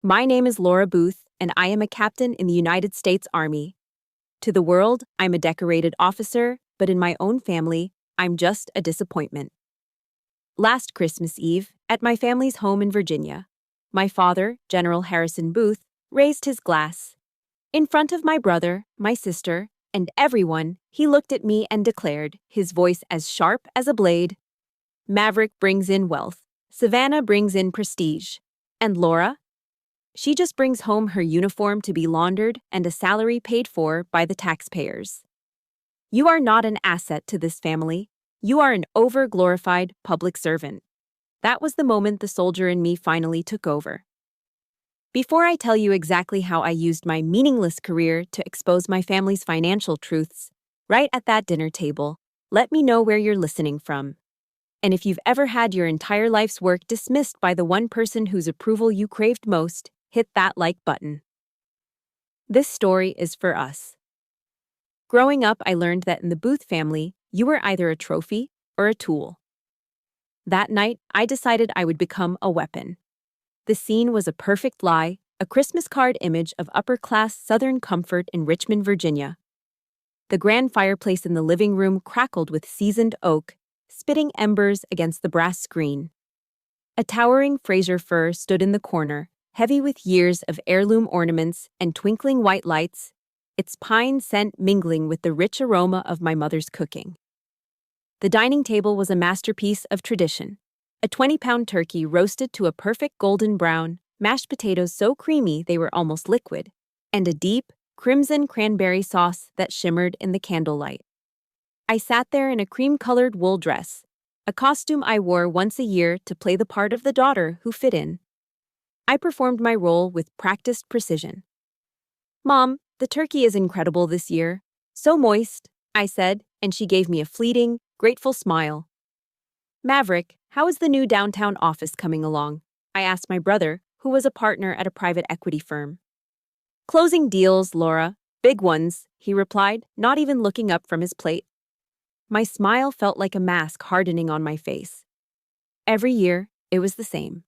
My name is Laura Booth, and I am a captain in the United States Army. To the world, I'm a decorated officer, but in my own family, I'm just a disappointment. Last Christmas Eve, at my family's home in Virginia, my father, General Harrison Booth, raised his glass. In front of my brother, my sister, and everyone, he looked at me and declared, his voice as sharp as a blade, "Maverick brings in wealth, Savannah brings in prestige, and Laura? She just brings home her uniform to be laundered and a salary paid for by the taxpayers. You are not an asset to this family. You are an over-glorified public servant." That was the moment the soldier in me finally took over. Before I tell you exactly how I used my meaningless career to expose my family's financial truths, right at that dinner table, let me know where you're listening from. And if you've ever had your entire life's work dismissed by the one person whose approval you craved most, hit that like button. This story is for us. Growing up, I learned that in the Booth family, you were either a trophy or a tool. That night, I decided I would become a weapon. The scene was a perfect lie, a Christmas card image of upper-class Southern comfort in Richmond, Virginia. The grand fireplace in the living room crackled with seasoned oak, spitting embers against the brass screen. A towering Fraser fir stood in the corner, heavy with years of heirloom ornaments and twinkling white lights, its pine scent mingling with the rich aroma of my mother's cooking. The dining table was a masterpiece of tradition. A 20-pound turkey roasted to a perfect golden brown, mashed potatoes so creamy they were almost liquid, and a deep, crimson cranberry sauce that shimmered in the candlelight. I sat there in a cream-colored wool dress, a costume I wore once a year to play the part of the daughter who fit in. I performed my role with practiced precision. "Mom, the turkey is incredible this year. So moist," I said, and she gave me a fleeting, grateful smile. "Maverick, how is the new downtown office coming along?" I asked my brother, who was a partner at a private equity firm. "Closing deals, Laura. Big ones," he replied, not even looking up from his plate. My smile felt like a mask hardening on my face. Every year, it was the same.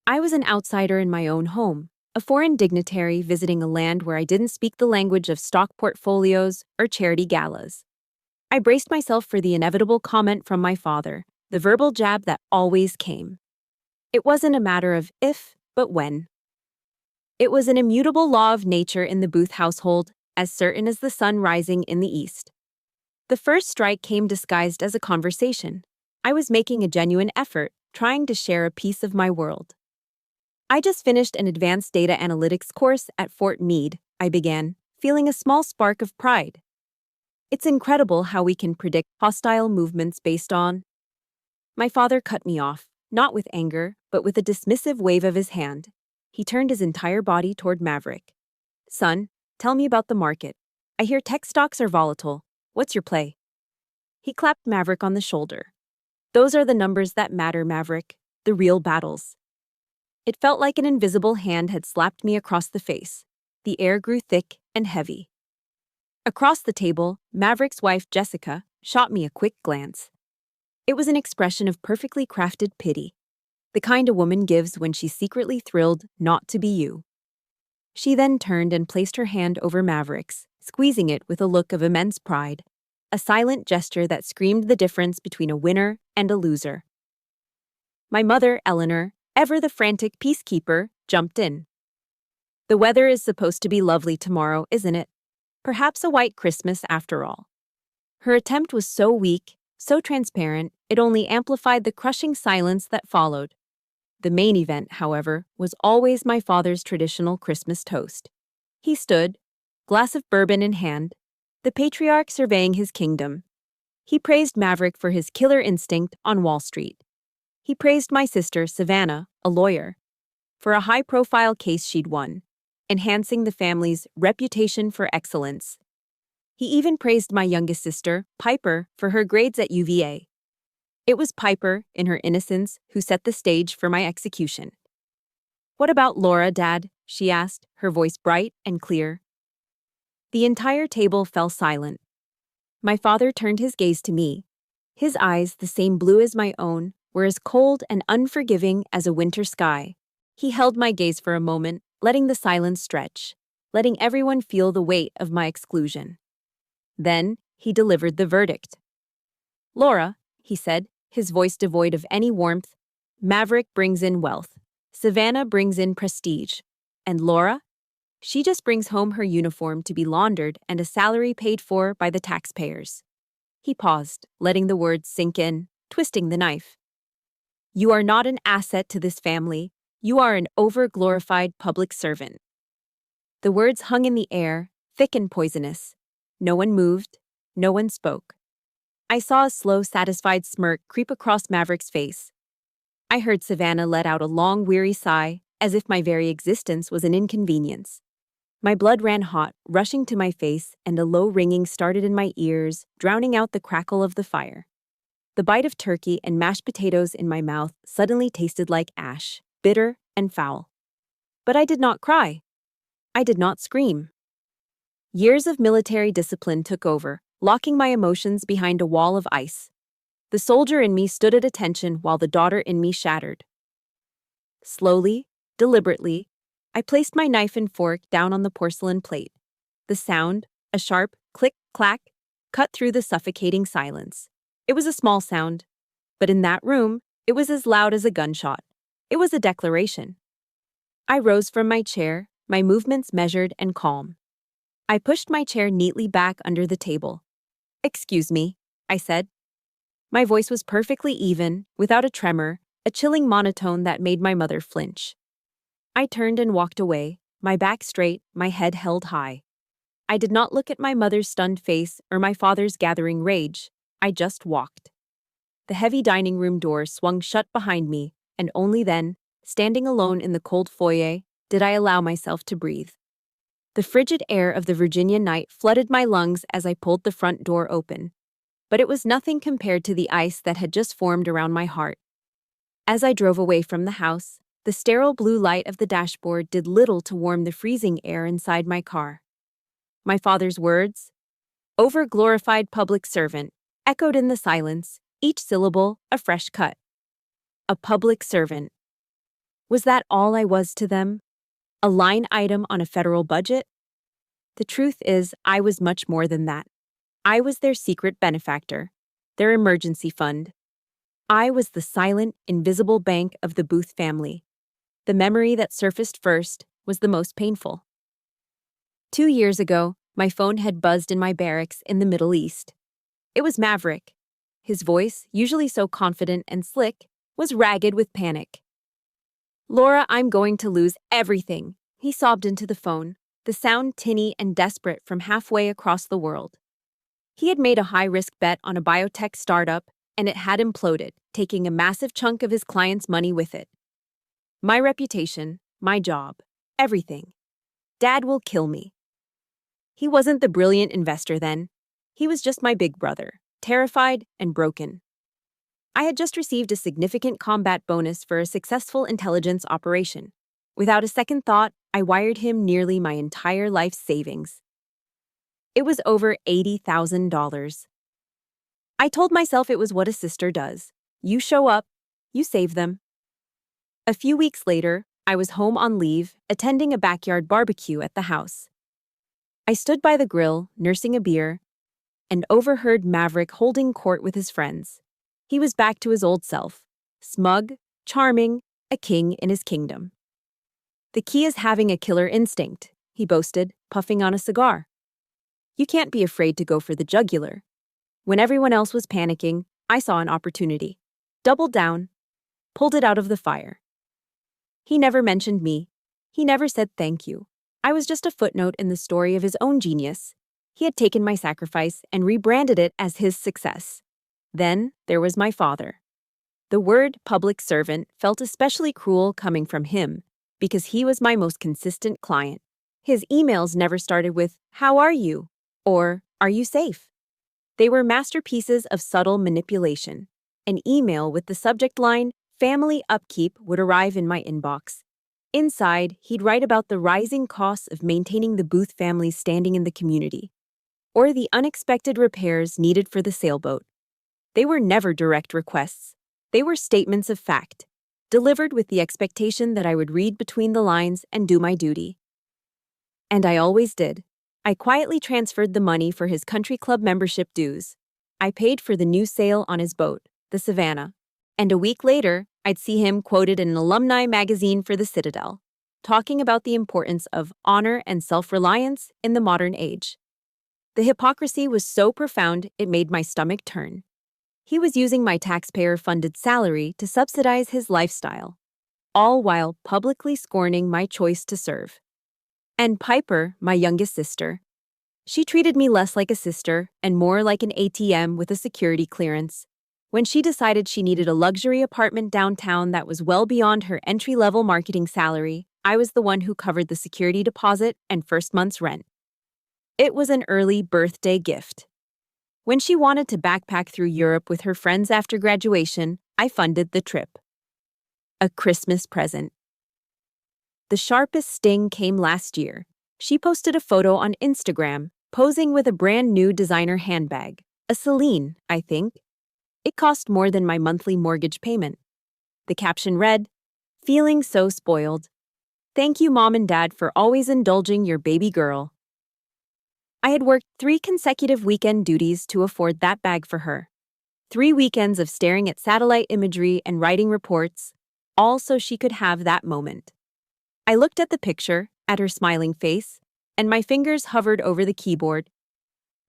I was an outsider in my own home, a foreign dignitary visiting a land where I didn't speak the language of stock portfolios or charity galas. I braced myself for the inevitable comment from my father, the verbal jab that always came. It wasn't a matter of if, but when. It was an immutable law of nature in the Booth household, as certain as the sun rising in the east. The first strike came disguised as a conversation. I was making a genuine effort, trying to share a piece of my world. "I just finished an advanced data analytics course at Fort Meade," I began, feeling a small spark of pride. "It's incredible how we can predict hostile movements based on—" My father cut me off, not with anger, but with a dismissive wave of his hand. He turned his entire body toward Maverick. "Son, tell me about the market. I hear tech stocks are volatile. What's your play?" He clapped Maverick on the shoulder. "Those are the numbers that matter, Maverick, the real battles." It felt like an invisible hand had slapped me across the face. The air grew thick and heavy. Across the table, Maverick's wife, Jessica, shot me a quick glance. It was an expression of perfectly crafted pity, the kind a woman gives when she's secretly thrilled not to be you. She then turned and placed her hand over Maverick's, squeezing it with a look of immense pride, a silent gesture that screamed the difference between a winner and a loser. My mother, Eleanor, ever the frantic peacekeeper, jumped in. "The weather is supposed to be lovely tomorrow, isn't it? Perhaps a white Christmas after all." Her attempt was so weak, so transparent, it only amplified the crushing silence that followed. The main event, however, was always my father's traditional Christmas toast. He stood, glass of bourbon in hand, the patriarch surveying his kingdom. He praised Maverick for his killer instinct on Wall Street. He praised my sister, Savannah, a lawyer, for a high-profile case she'd won, enhancing the family's reputation for excellence. He even praised my youngest sister, Piper, for her grades at UVA. It was Piper, in her innocence, who set the stage for my execution. "What about Laura, Dad?" she asked, her voice bright and clear. The entire table fell silent. My father turned his gaze to me. His eyes, the same blue as my own, were as cold and unforgiving as a winter sky. He held my gaze for a moment, letting the silence stretch, letting everyone feel the weight of my exclusion. Then, he delivered the verdict. "Laura," he said, his voice devoid of any warmth, "Maverick brings in wealth. Savannah brings in prestige. And Laura? She just brings home her uniform to be laundered and a salary paid for by the taxpayers." He paused, letting the words sink in, twisting the knife. "You are not an asset to this family. You are an over-glorified public servant." The words hung in the air, thick and poisonous. No one moved. No one spoke. I saw a slow, satisfied smirk creep across Maverick's face. I heard Savannah let out a long, weary sigh, as if my very existence was an inconvenience. My blood ran hot, rushing to my face, and a low ringing started in my ears, drowning out the crackle of the fire. The bite of turkey and mashed potatoes in my mouth suddenly tasted like ash, bitter and foul. But I did not cry. I did not scream. Years of military discipline took over, locking my emotions behind a wall of ice. The soldier in me stood at attention while the daughter in me shattered. Slowly, deliberately, I placed my knife and fork down on the porcelain plate. The sound, a sharp click-clack, cut through the suffocating silence. It was a small sound, but in that room, it was as loud as a gunshot. It was a declaration. I rose from my chair, my movements measured and calm. I pushed my chair neatly back under the table. "Excuse me," I said. My voice was perfectly even, without a tremor, a chilling monotone that made my mother flinch. I turned and walked away, my back straight, my head held high. I did not look at my mother's stunned face or my father's gathering rage. I just walked. The heavy dining room door swung shut behind me, and only then, standing alone in the cold foyer, did I allow myself to breathe. The frigid air of the Virginia night flooded my lungs as I pulled the front door open. But it was nothing compared to the ice that had just formed around my heart. As I drove away from the house, the sterile blue light of the dashboard did little to warm the freezing air inside my car. My father's words, "Over-glorified public servant," echoed in the silence, each syllable a fresh cut. A public servant. Was that all I was to them? A line item on a federal budget? The truth is, I was much more than that. I was their secret benefactor, their emergency fund. I was the silent, invisible bank of the Booth family. The memory that surfaced first was the most painful. 2 years ago, my phone had buzzed in my barracks in the Middle East. It was Maverick. His voice, usually so confident and slick, was ragged with panic. "Laura, I'm going to lose everything," he sobbed into the phone, the sound tinny and desperate from halfway across the world. He had made a high-risk bet on a biotech startup, and it had imploded, taking a massive chunk of his clients' money with it. My reputation, my job, everything. Dad will kill me. He wasn't the brilliant investor then. He was just my big brother, terrified and broken. I had just received a significant combat bonus for a successful intelligence operation. Without a second thought, I wired him nearly my entire life's savings. It was over $80,000. I told myself it was what a sister does. You show up, you save them. A few weeks later, I was home on leave, attending a backyard barbecue at the house. I stood by the grill, nursing a beer, and overheard Maverick holding court with his friends. He was back to his old self, smug, charming, a king in his kingdom. "The key is having a killer instinct," he boasted, puffing on a cigar. "You can't be afraid to go for the jugular." When everyone else was panicking, I saw an opportunity. Doubled down, pulled it out of the fire. He never mentioned me. He never said thank you. I was just a footnote in the story of his own genius. He had taken my sacrifice and rebranded it as his success. Then there was my father. The word public servant felt especially cruel coming from him, because he was my most consistent client. His emails never started with, "How are you?" or "Are you safe?" They were masterpieces of subtle manipulation. An email with the subject line, "Family upkeep," would arrive in my inbox. Inside, he'd write about the rising costs of maintaining the Booth family's standing in the community, or the unexpected repairs needed for the sailboat. They were never direct requests. They were statements of fact. delivered with the expectation that I would read between the lines and do my duty. And I always did. I quietly transferred the money for his country club membership dues. I paid for the new sail on his boat, the Savannah. And a week later, I'd see him quoted in an alumni magazine for the Citadel, talking about the importance of honor and self-reliance in the modern age. The hypocrisy was so profound it made my stomach turn. He was using my taxpayer-funded salary to subsidize his lifestyle, all while publicly scorning my choice to serve. And Piper, my youngest sister, she treated me less like a sister and more like an ATM with a security clearance. When she decided she needed a luxury apartment downtown that was well beyond her entry-level marketing salary, I was the one who covered the security deposit and first month's rent. It was an early birthday gift. When she wanted to backpack through Europe with her friends after graduation, I funded the trip. A Christmas present. The sharpest sting came last year. She posted a photo on Instagram, posing with a brand new designer handbag, a Celine, I think. It cost more than my monthly mortgage payment. The caption read, "Feeling so spoiled. Thank you, Mom and Dad, for always indulging your baby girl." I had worked 3 consecutive weekend duties to afford that bag for her. 3 weekends of staring at satellite imagery and writing reports, all so she could have that moment. I looked at the picture, at her smiling face, and my fingers hovered over the keyboard.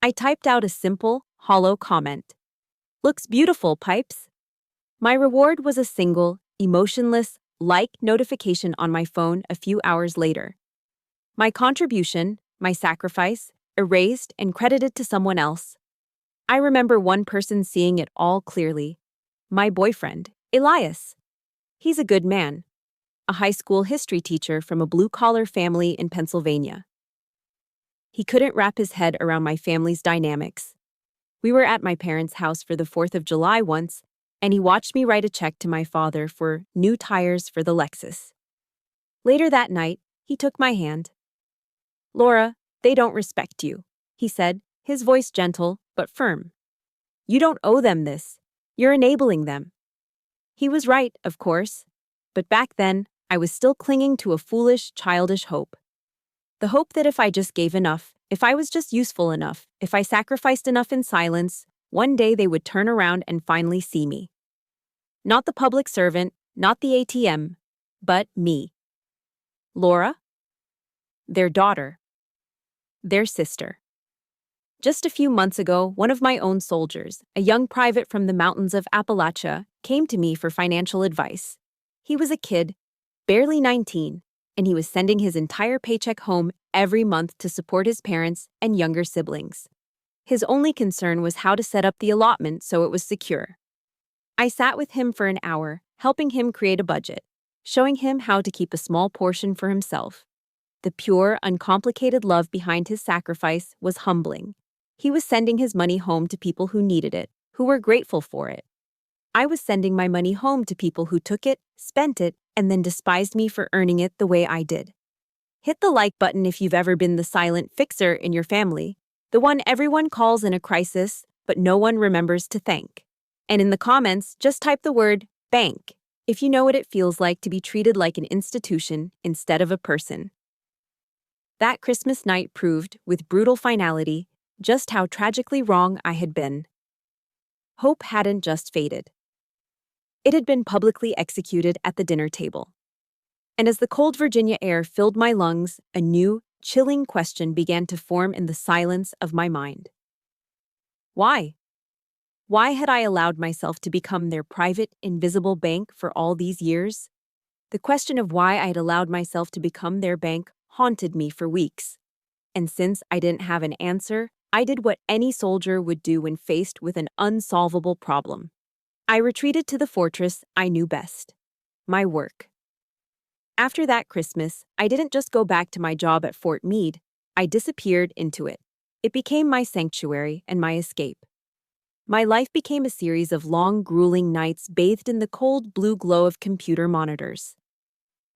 I typed out a simple, hollow comment. "Looks beautiful, Pipes." My reward was a single, emotionless, like notification on my phone a few hours later. My contribution, my sacrifice, erased and credited to someone else. I remember one person seeing it all clearly. My boyfriend, Elias. He's a good man. A high school history teacher from a blue-collar family in Pennsylvania. He couldn't wrap his head around my family's dynamics. We were at my parents' house for the 4th of July once, and he watched me write a check to my father for new tires for the Lexus. Later that night, he took my hand. "Laura, they don't respect you," he said, his voice gentle but firm. "You don't owe them this. You're enabling them." He was right, of course, but back then, I was still clinging to a foolish, childish hope. The hope that if I just gave enough, if I was just useful enough, if I sacrificed enough in silence, one day they would turn around and finally see me. Not the public servant, not the ATM, but me. Laura? Their daughter. Their sister. Just a few months ago, one of my own soldiers, a young private from the mountains of Appalachia, came to me for financial advice. He was a kid, barely 19, and he was sending his entire paycheck home every month to support his parents and younger siblings. His only concern was how to set up the allotment so it was secure. I sat with him for an hour, helping him create a budget, showing him how to keep a small portion for himself. The pure, uncomplicated love behind his sacrifice was humbling. He was sending his money home to people who needed it, who were grateful for it. I was sending my money home to people who took it, spent it, and then despised me for earning it the way I did. Hit the like button if you've ever been the silent fixer in your family, the one everyone calls in a crisis, but no one remembers to thank. And in the comments, just type the word bank if you know what it feels like to be treated like an institution instead of a person. That Christmas night proved, with brutal finality, just how tragically wrong I had been. Hope hadn't just faded. It had been publicly executed at the dinner table. And as the cold Virginia air filled my lungs, a new, chilling question began to form in the silence of my mind. Why? Why had I allowed myself to become their private, invisible bank for all these years? The question of why I had allowed myself to become their bank haunted me for weeks. And since I didn't have an answer, I did what any soldier would do when faced with an unsolvable problem. I retreated to the fortress I knew best: my work. After that Christmas, I didn't just go back to my job at Fort Meade, I disappeared into it. It became my sanctuary and my escape. My life became a series of long, grueling nights bathed in the cold blue glow of computer monitors.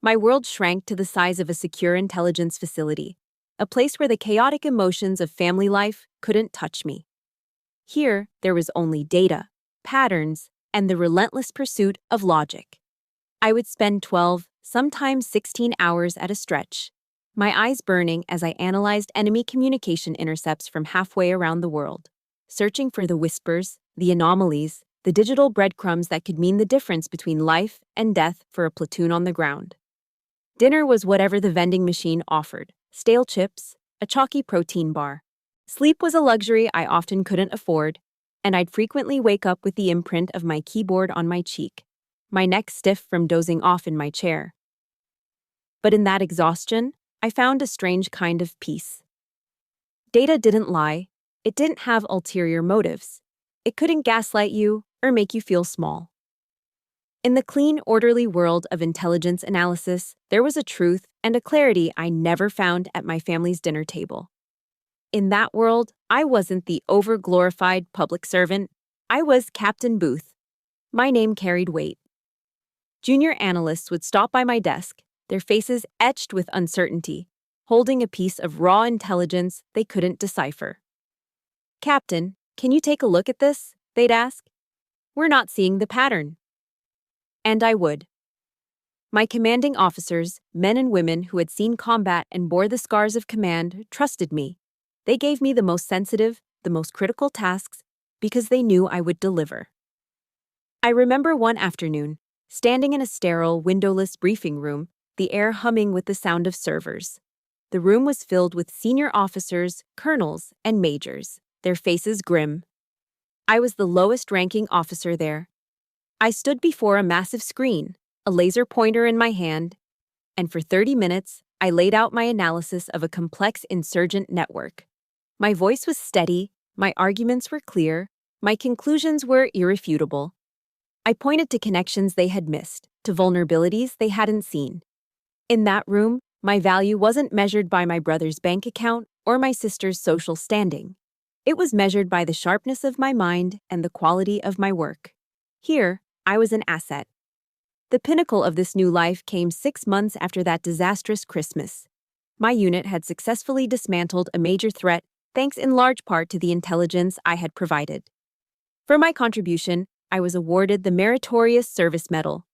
My world shrank to the size of a secure intelligence facility, a place where the chaotic emotions of family life couldn't touch me. Here, there was only data, patterns, and the relentless pursuit of logic. I would spend 12, sometimes 16 hours at a stretch, my eyes burning as I analyzed enemy communication intercepts from halfway around the world, searching for the whispers, the anomalies, the digital breadcrumbs that could mean the difference between life and death for a platoon on the ground. Dinner was whatever the vending machine offered: stale chips, a chalky protein bar. Sleep was a luxury I often couldn't afford, and I'd frequently wake up with the imprint of my keyboard on my cheek, my neck stiff from dozing off in my chair. But in that exhaustion, I found a strange kind of peace. Data didn't lie. It didn't have ulterior motives. It couldn't gaslight you or make you feel small. In the clean, orderly world of intelligence analysis, there was a truth and a clarity I never found at my family's dinner table. In that world, I wasn't the over-glorified public servant. I was Captain Booth. My name carried weight. Junior analysts would stop by my desk, their faces etched with uncertainty, holding a piece of raw intelligence they couldn't decipher. "Captain, can you take a look at this?" they'd ask. "We're not seeing the pattern." And I would. My commanding officers, men and women who had seen combat and bore the scars of command, trusted me. They gave me the most sensitive, the most critical tasks because they knew I would deliver. I remember one afternoon, standing in a sterile, windowless briefing room, the air humming with the sound of servers. The room was filled with senior officers, colonels, and majors, their faces grim. I was the lowest-ranking officer there. I stood before a massive screen, a laser pointer in my hand, and for 30 minutes, I laid out my analysis of a complex insurgent network. My voice was steady, my arguments were clear, my conclusions were irrefutable. I pointed to connections they had missed, to vulnerabilities they hadn't seen. In that room, my value wasn't measured by my brother's bank account or my sister's social standing. It was measured by the sharpness of my mind and the quality of my work. Here, I was an asset. The pinnacle of this new life came 6 months after that disastrous Christmas. My unit had successfully dismantled a major threat thanks in large part to the intelligence I had provided. For my contribution, I was awarded the Meritorious Service Medal.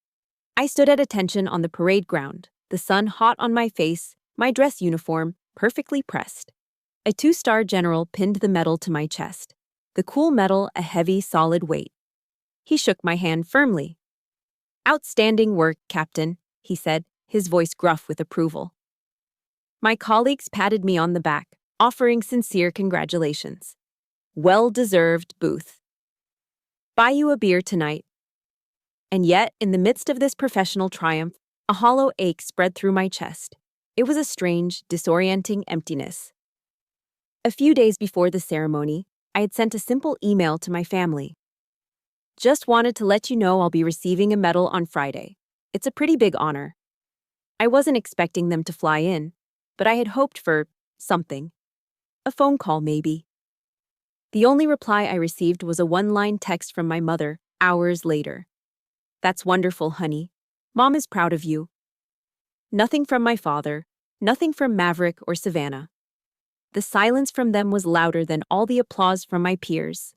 I stood at attention on the parade ground, the sun hot on my face, my dress uniform perfectly pressed. A 2-star general pinned the medal to my chest, the cool metal a heavy, solid weight. He shook my hand firmly. "Outstanding work, Captain," he said, his voice gruff with approval. My colleagues patted me on the back, offering sincere congratulations. "Well-deserved, Booth. Buy you a beer tonight." And yet, in the midst of this professional triumph, a hollow ache spread through my chest. It was a strange, disorienting emptiness. A few days before the ceremony, I had sent a simple email to my family. "Just wanted to let you know I'll be receiving a medal on Friday. It's a pretty big honor." I wasn't expecting them to fly in, but I had hoped for something. A phone call, maybe. The only reply I received was a one-line text from my mother, hours later. "That's wonderful, honey. Mom is proud of you." Nothing from my father, nothing from Maverick or Savannah. The silence from them was louder than all the applause from my peers.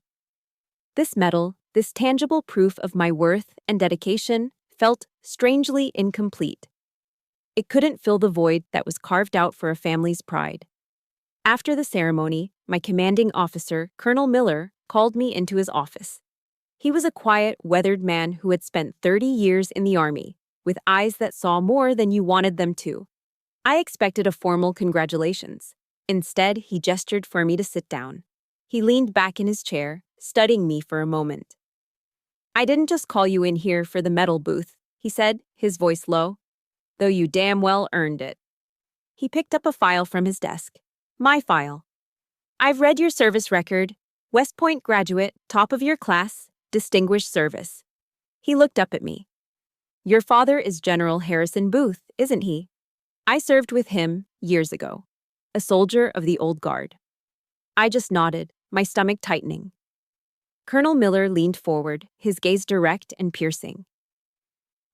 This medal, this tangible proof of my worth and dedication, felt strangely incomplete. It couldn't fill the void that was carved out for a family's pride. After the ceremony, my commanding officer, Colonel Miller, called me into his office. He was a quiet, weathered man who had spent 30 years in the Army, with eyes that saw more than you wanted them to. I expected a formal congratulations. Instead, he gestured for me to sit down. He leaned back in his chair, studying me for a moment. "I didn't just call you in here for the medal, Booth," he said, his voice low, "though you damn well earned it." He picked up a file from his desk. My file. "I've read your service record. West Point graduate, top of your class, distinguished service." He looked up at me. "Your father is General Harrison Booth, isn't he?" I served with him years ago. A soldier of the old guard. I just nodded, my stomach tightening. Colonel Miller leaned forward, his gaze direct and piercing.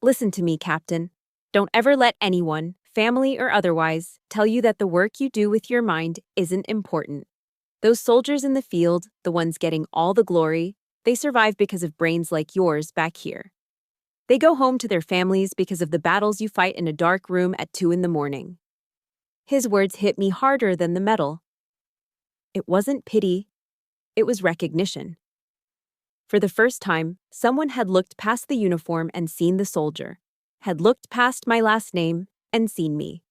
"Listen to me, Captain. Don't ever let anyone, family or otherwise, tell you that the work you do with your mind isn't important. Those soldiers in the field, the ones getting all the glory, they survive because of brains like yours back here. They go home to their families because of the battles you fight in a dark room at 2 in the morning. His words hit me harder than the metal. It wasn't pity, it was recognition. For the first time, someone had looked past the uniform and seen the soldier, had looked past my last name and seen me.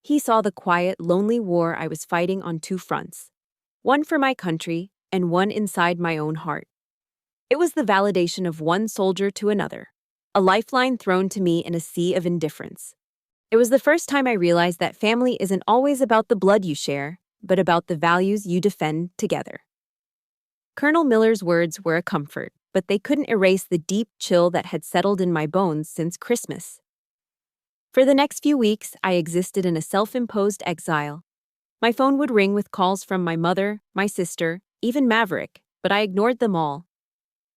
He saw the quiet, lonely war I was fighting on two fronts, one for my country and one inside my own heart. It was the validation of one soldier to another, a lifeline thrown to me in a sea of indifference. It was the first time I realized that family isn't always about the blood you share, but about the values you defend together. Colonel Miller's words were a comfort, but they couldn't erase the deep chill that had settled in my bones since Christmas. For the next few weeks, I existed in a self-imposed exile. My phone would ring with calls from my mother, my sister, even Maverick, but I ignored them all.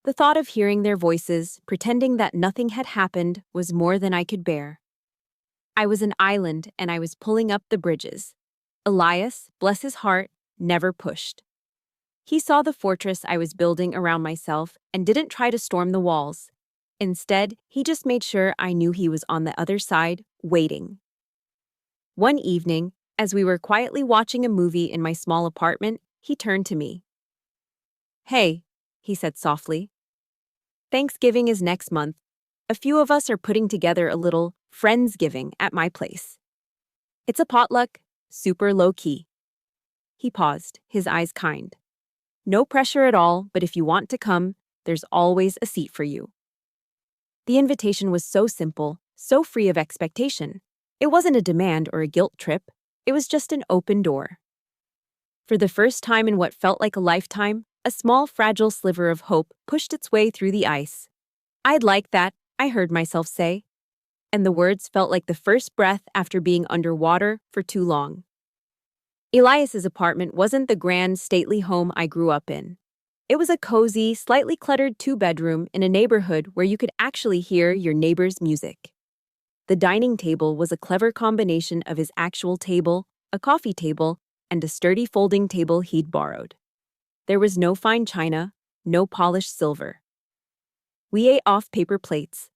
The thought of hearing their voices, pretending that nothing had happened, was more than I could bear. I was an island, and I was pulling up the bridges. Elias, bless his heart, never pushed. He saw the fortress I was building around myself and didn't try to storm the walls. Instead, he just made sure I knew he was on the other side, waiting. One evening, as we were quietly watching a movie in my small apartment, he turned to me. "Hey," he said softly. "Thanksgiving is next month. A few of us are putting together a little Friendsgiving at my place. It's a potluck, super low-key." He paused, his eyes kind. "No pressure at all, but if you want to come, there's always a seat for you." The invitation was so simple, so free of expectation. It wasn't a demand or a guilt trip. It was just an open door. For the first time in what felt like a lifetime, a small, fragile sliver of hope pushed its way through the ice. "I'd like that," I heard myself say. And the words felt like the first breath after being underwater for too long. Elias's apartment wasn't the grand, stately home I grew up in. It was a cozy, slightly cluttered two-bedroom in a neighborhood where you could actually hear your neighbor's music. The dining table was a clever combination of his actual table, a coffee table, and a sturdy folding table he'd borrowed. There was no fine china, no polished silver. We ate off paper plates.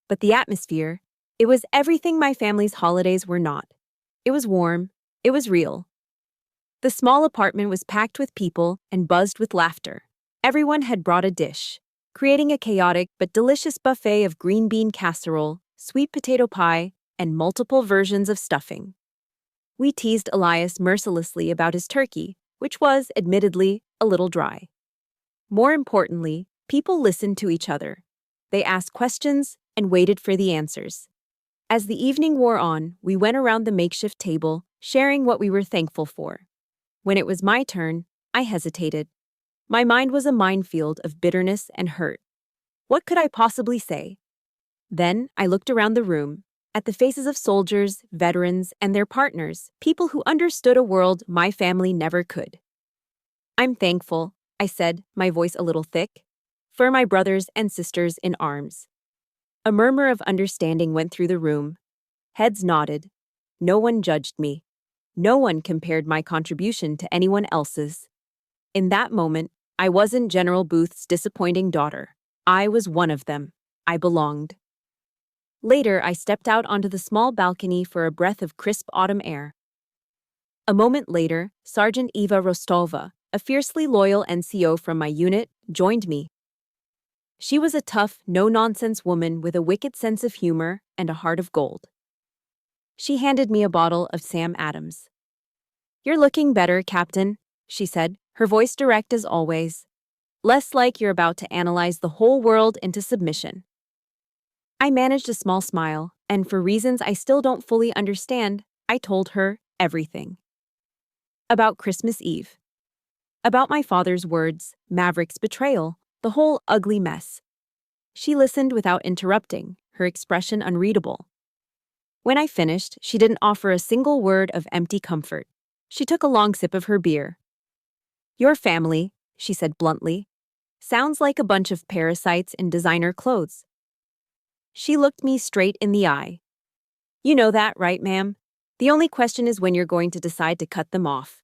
But the atmosphere, it was everything my family's holidays were not. It was warm, it was real. The small apartment was packed with people and buzzed with laughter. Everyone had brought a dish, creating a chaotic but delicious buffet of green bean casserole, sweet potato pie, and multiple versions of stuffing. We teased Elias mercilessly about his turkey, which was, admittedly, a little dry. More importantly, people listened to each other. They asked questions and waited for the answers. As the evening wore on, we went around the makeshift table, sharing what we were thankful for. When it was my turn, I hesitated. My mind was a minefield of bitterness and hurt. What could I possibly say? Then I looked around the room, at the faces of soldiers, veterans, and their partners, people who understood a world my family never could. "I'm thankful," I said, my voice a little thick, "for my brothers and sisters in arms." A murmur of understanding went through the room. Heads nodded. No one judged me. No one compared my contribution to anyone else's. In that moment, I wasn't General Booth's disappointing daughter. I was one of them. I belonged. Later, I stepped out onto the small balcony for a breath of crisp autumn air. A moment later, Sergeant Eva Rostova, a fiercely loyal NCO from my unit, joined me. She was a tough, no-nonsense woman with a wicked sense of humor and a heart of gold. She handed me a bottle of Sam Adams. "You're looking better, Captain," she said, her voice direct as always. "Less like you're about to analyze the whole world into submission." I managed a small smile, and for reasons I still don't fully understand, I told her everything. About Christmas Eve. About my father's words, Maverick's betrayal, the whole ugly mess. She listened without interrupting, her expression unreadable. When I finished, she didn't offer a single word of empty comfort. She took a long sip of her beer. "Your family," she said bluntly, "sounds like a bunch of parasites in designer clothes." She looked me straight in the eye. "You know that, right, ma'am? The only question is when you're going to decide to cut them off."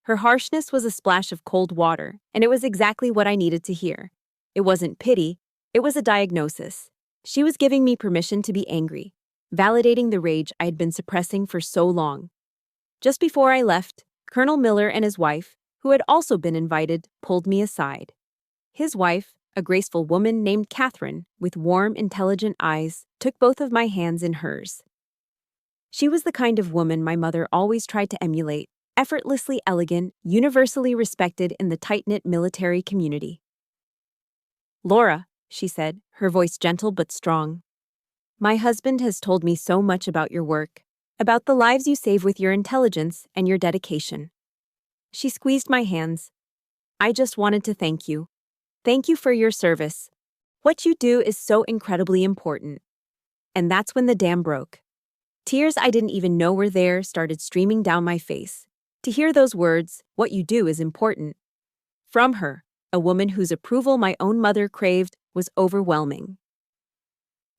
Her harshness was a splash of cold water, and it was exactly what I needed to hear. It wasn't pity, it was a diagnosis. She was giving me permission to be angry, validating the rage I had been suppressing for so long. Just before I left, Colonel Miller and his wife, who had also been invited, pulled me aside. His wife, a graceful woman named Catherine, with warm, intelligent eyes, took both of my hands in hers. She was the kind of woman my mother always tried to emulate, effortlessly elegant, universally respected in the tight-knit military community. "Laura," she said, her voice gentle but strong, "my husband has told me so much about your work, about the lives you save with your intelligence and your dedication." She squeezed my hands. "I just wanted to thank you. Thank you for your service. What you do is so incredibly important." And that's when the dam broke. Tears I didn't even know were there started streaming down my face. To hear those words, "What you do is important," from her, a woman whose approval my own mother craved, was overwhelming.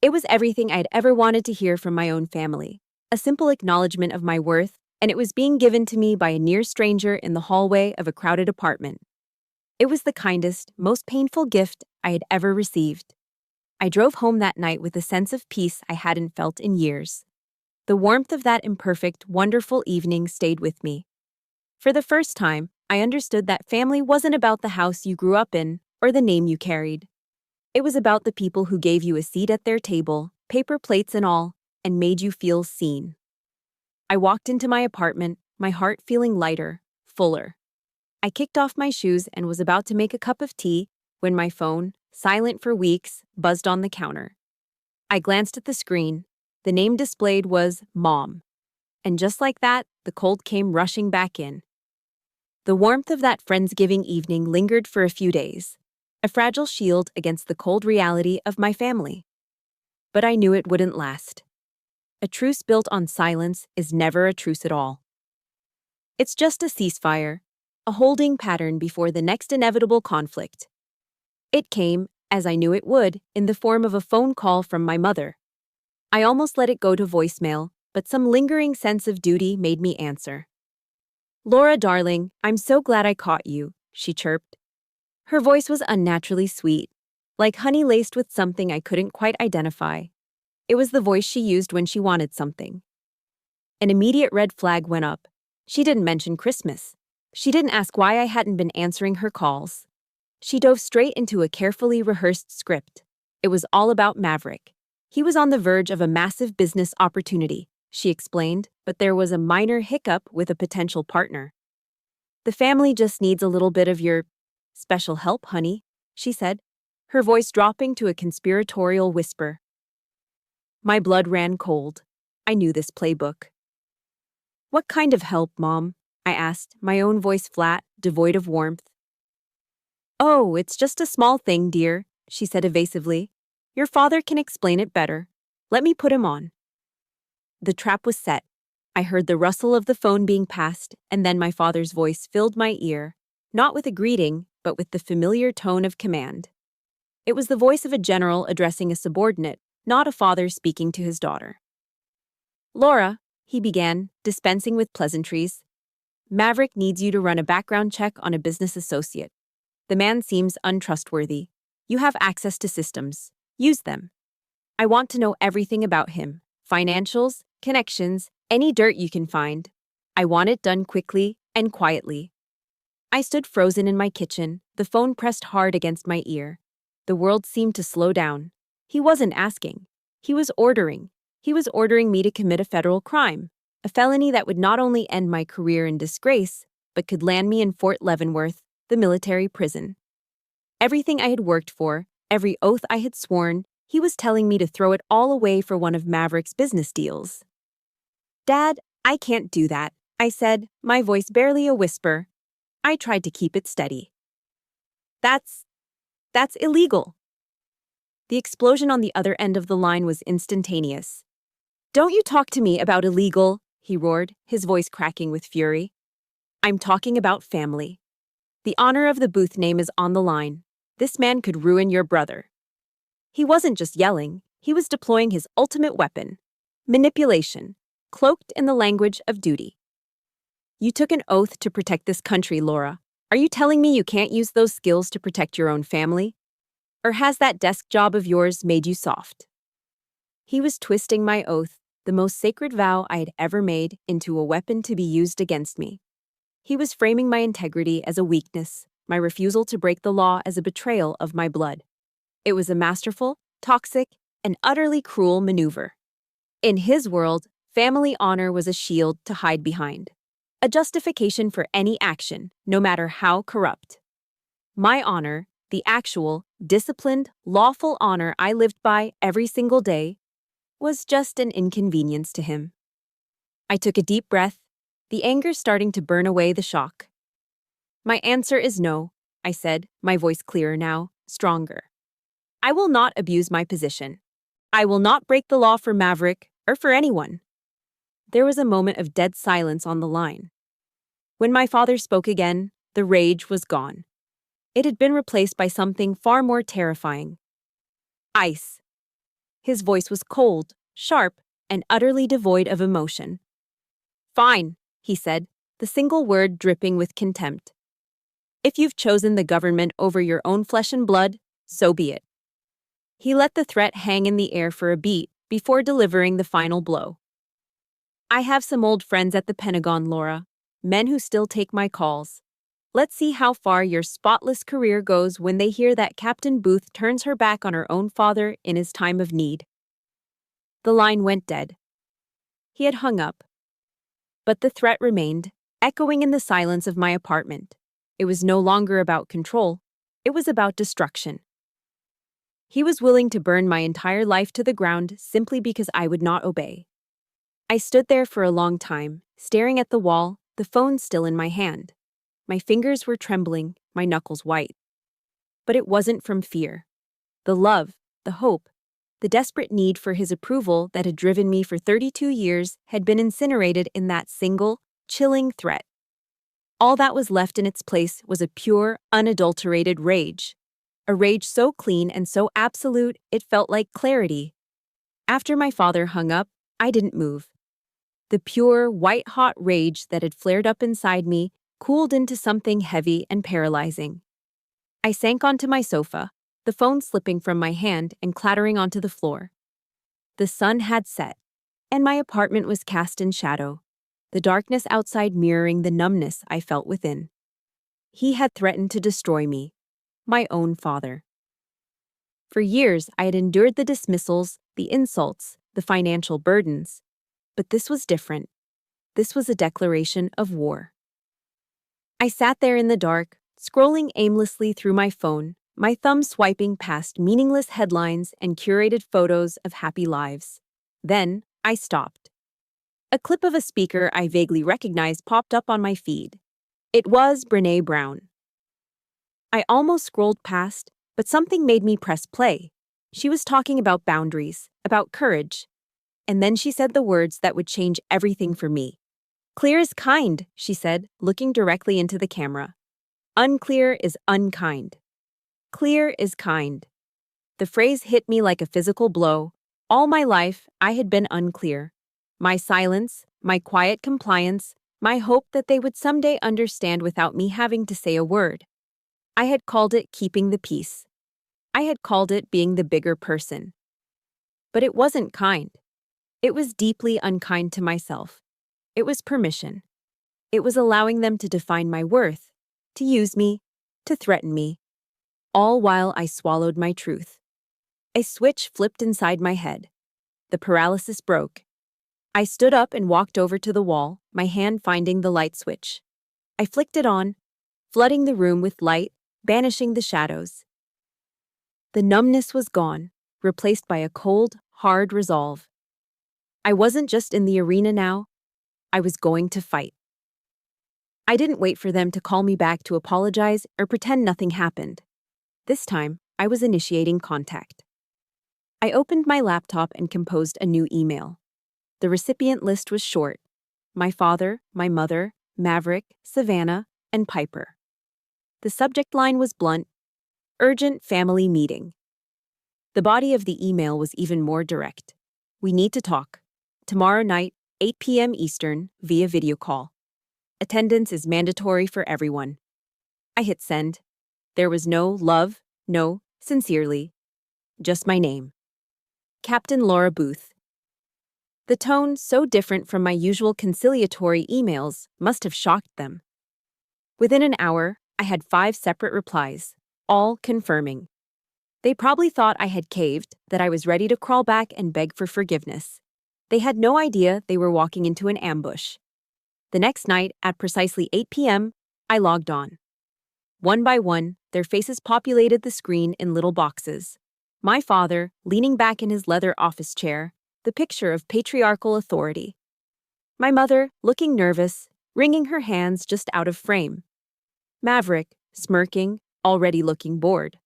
It was everything I'd ever wanted to hear from my own family, a simple acknowledgement of my worth, and it was being given to me by a near stranger in the hallway of a crowded apartment. It was the kindest, most painful gift I had ever received. I drove home that night with a sense of peace I hadn't felt in years. The warmth of that imperfect, wonderful evening stayed with me. For the first time, I understood that family wasn't about the house you grew up in or the name you carried. It was about the people who gave you a seat at their table, paper plates and all, and made you feel seen. I walked into my apartment, my heart feeling lighter, fuller. I kicked off my shoes and was about to make a cup of tea when my phone, silent for weeks, buzzed on the counter. I glanced at the screen. The name displayed was Mom. And just like that, the cold came rushing back in. The warmth of that Friendsgiving evening lingered for a few days, a fragile shield against the cold reality of my family. But I knew it wouldn't last. A truce built on silence is never a truce at all. It's just a ceasefire, a holding pattern before the next inevitable conflict. It came, as I knew it would, in the form of a phone call from my mother. I almost let it go to voicemail, but some lingering sense of duty made me answer. "Laura, darling, I'm so glad I caught you," she chirped. Her voice was unnaturally sweet, like honey laced with something I couldn't quite identify. It was the voice she used when she wanted something. An immediate red flag went up. She didn't mention Christmas. She didn't ask why I hadn't been answering her calls. She dove straight into a carefully rehearsed script. It was all about Maverick. He was on the verge of a massive business opportunity, she explained, but there was a minor hiccup with a potential partner. "The family just needs a little bit of your special help, honey," she said, her voice dropping to a conspiratorial whisper. My blood ran cold. I knew this playbook. "What kind of help, Mom?" I asked, my own voice flat, devoid of warmth. "Oh, it's just a small thing, dear," she said evasively. "Your father can explain it better. Let me put him on." The trap was set. I heard the rustle of the phone being passed, and then my father's voice filled my ear, not with a greeting, but with the familiar tone of command. It was the voice of a general addressing a subordinate, not a father speaking to his daughter. "Laura," he began, dispensing with pleasantries, "Maverick needs you to run a background check on a business associate. The man seems untrustworthy. You have access to systems. Use them. I want to know everything about him, financials, connections, any dirt you can find. I want it done quickly and quietly." I stood frozen in my kitchen, the phone pressed hard against my ear. The world seemed to slow down. He wasn't asking. He was ordering. He was ordering me to commit a federal crime, a felony that would not only end my career in disgrace, but could land me in Fort Leavenworth, the military prison. Everything I had worked for, every oath I had sworn, he was telling me to throw it all away for one of Maverick's business deals. "Dad, I can't do that," I said, my voice barely a whisper. I tried to keep it steady. That's illegal." The explosion on the other end of the line was instantaneous. "Don't you talk to me about illegal," he roared, his voice cracking with fury. "I'm talking about family. The honor of the booth name is on the line. This man could ruin your brother." He wasn't just yelling, he was deploying his ultimate weapon, manipulation, cloaked in the language of duty. "You took an oath to protect this country, Laura. Are you telling me you can't use those skills to protect your own family? Or has that desk job of yours made you soft?" He was twisting my oath, the most sacred vow I had ever made, into a weapon to be used against me. He was framing my integrity as a weakness, my refusal to break the law as a betrayal of my blood. It was a masterful, toxic, and utterly cruel maneuver. In his world, family honor was a shield to hide behind, a justification for any action, no matter how corrupt. My honor, the actual, disciplined, lawful honor I lived by every single day, was just an inconvenience to him. I took a deep breath, the anger starting to burn away the shock. My answer is no, I said, my voice clearer now, stronger. I will not abuse my position. I will not break the law for Maverick or for anyone. There was a moment of dead silence on the line. When my father spoke again, the rage was gone. It had been replaced by something far more terrifying. Ice. His voice was cold, sharp, and utterly devoid of emotion. Fine, he said, the single word dripping with contempt. If you've chosen the government over your own flesh and blood, so be it. He let the threat hang in the air for a beat before delivering the final blow. I have some old friends at the Pentagon, Laura, men who still take my calls. Let's see how far your spotless career goes when they hear that Captain Booth turns her back on her own father in his time of need. The line went dead. He had hung up. But the threat remained, echoing in the silence of my apartment. It was no longer about control. It was about destruction. He was willing to burn my entire life to the ground simply because I would not obey. I stood there for a long time, staring at the wall, the phone still in my hand. My fingers were trembling, my knuckles white. But it wasn't from fear. The love, the hope, the desperate need for his approval that had driven me for 32 years had been incinerated in that single, chilling threat. All that was left in its place was a pure, unadulterated rage. A rage so clean and so absolute it felt like clarity. After my father hung up, I didn't move. The pure, white-hot rage that had flared up inside me cooled into something heavy and paralyzing. I sank onto my sofa, the phone slipping from my hand and clattering onto the floor. The sun had set, and my apartment was cast in shadow, the darkness outside mirroring the numbness I felt within. He had threatened to destroy me, my own father. For years, I had endured the dismissals, the insults, the financial burdens. But this was different. This was a declaration of war. I sat there in the dark, scrolling aimlessly through my phone, my thumb swiping past meaningless headlines and curated photos of happy lives. Then, I stopped. A clip of a speaker I vaguely recognized popped up on my feed. It was Brené Brown. I almost scrolled past, but something made me press play. She was talking about boundaries, about courage. And then she said the words that would change everything for me. Clear is kind, she said, looking directly into the camera. Unclear is unkind. Clear is kind. The phrase hit me like a physical blow. All my life, I had been unclear. My silence, my quiet compliance, my hope that they would someday understand without me having to say a word. I had called it keeping the peace. I had called it being the bigger person. But it wasn't kind. It was deeply unkind to myself. It was permission. It was allowing them to define my worth, to use me, to threaten me, all while I swallowed my truth. A switch flipped inside my head. The paralysis broke. I stood up and walked over to the wall, my hand finding the light switch. I flicked it on, flooding the room with light, banishing the shadows. The numbness was gone, replaced by a cold, hard resolve. I wasn't just in the arena now. I was going to fight. I didn't wait for them to call me back to apologize or pretend nothing happened. This time, I was initiating contact. I opened my laptop and composed a new email. The recipient list was short. My father, my mother, Maverick, Savannah, and Piper. The subject line was blunt, urgent family meeting. The body of the email was even more direct. We need to talk. Tomorrow night, 8 p.m. Eastern, via video call. Attendance is mandatory for everyone. I hit send. There was no love, no sincerely, just my name. Captain Laura Booth. The tone, so different from my usual conciliatory emails, must have shocked them. Within an hour, I had 5 separate replies, all confirming. They probably thought I had caved, that I was ready to crawl back and beg for forgiveness. They had no idea they were walking into an ambush. The next night, at precisely 8 p.m., I logged on. One by one, their faces populated the screen in little boxes. My father, leaning back in his leather office chair, the picture of patriarchal authority. My mother, looking nervous, wringing her hands just out of frame. Maverick, smirking, already looking bored.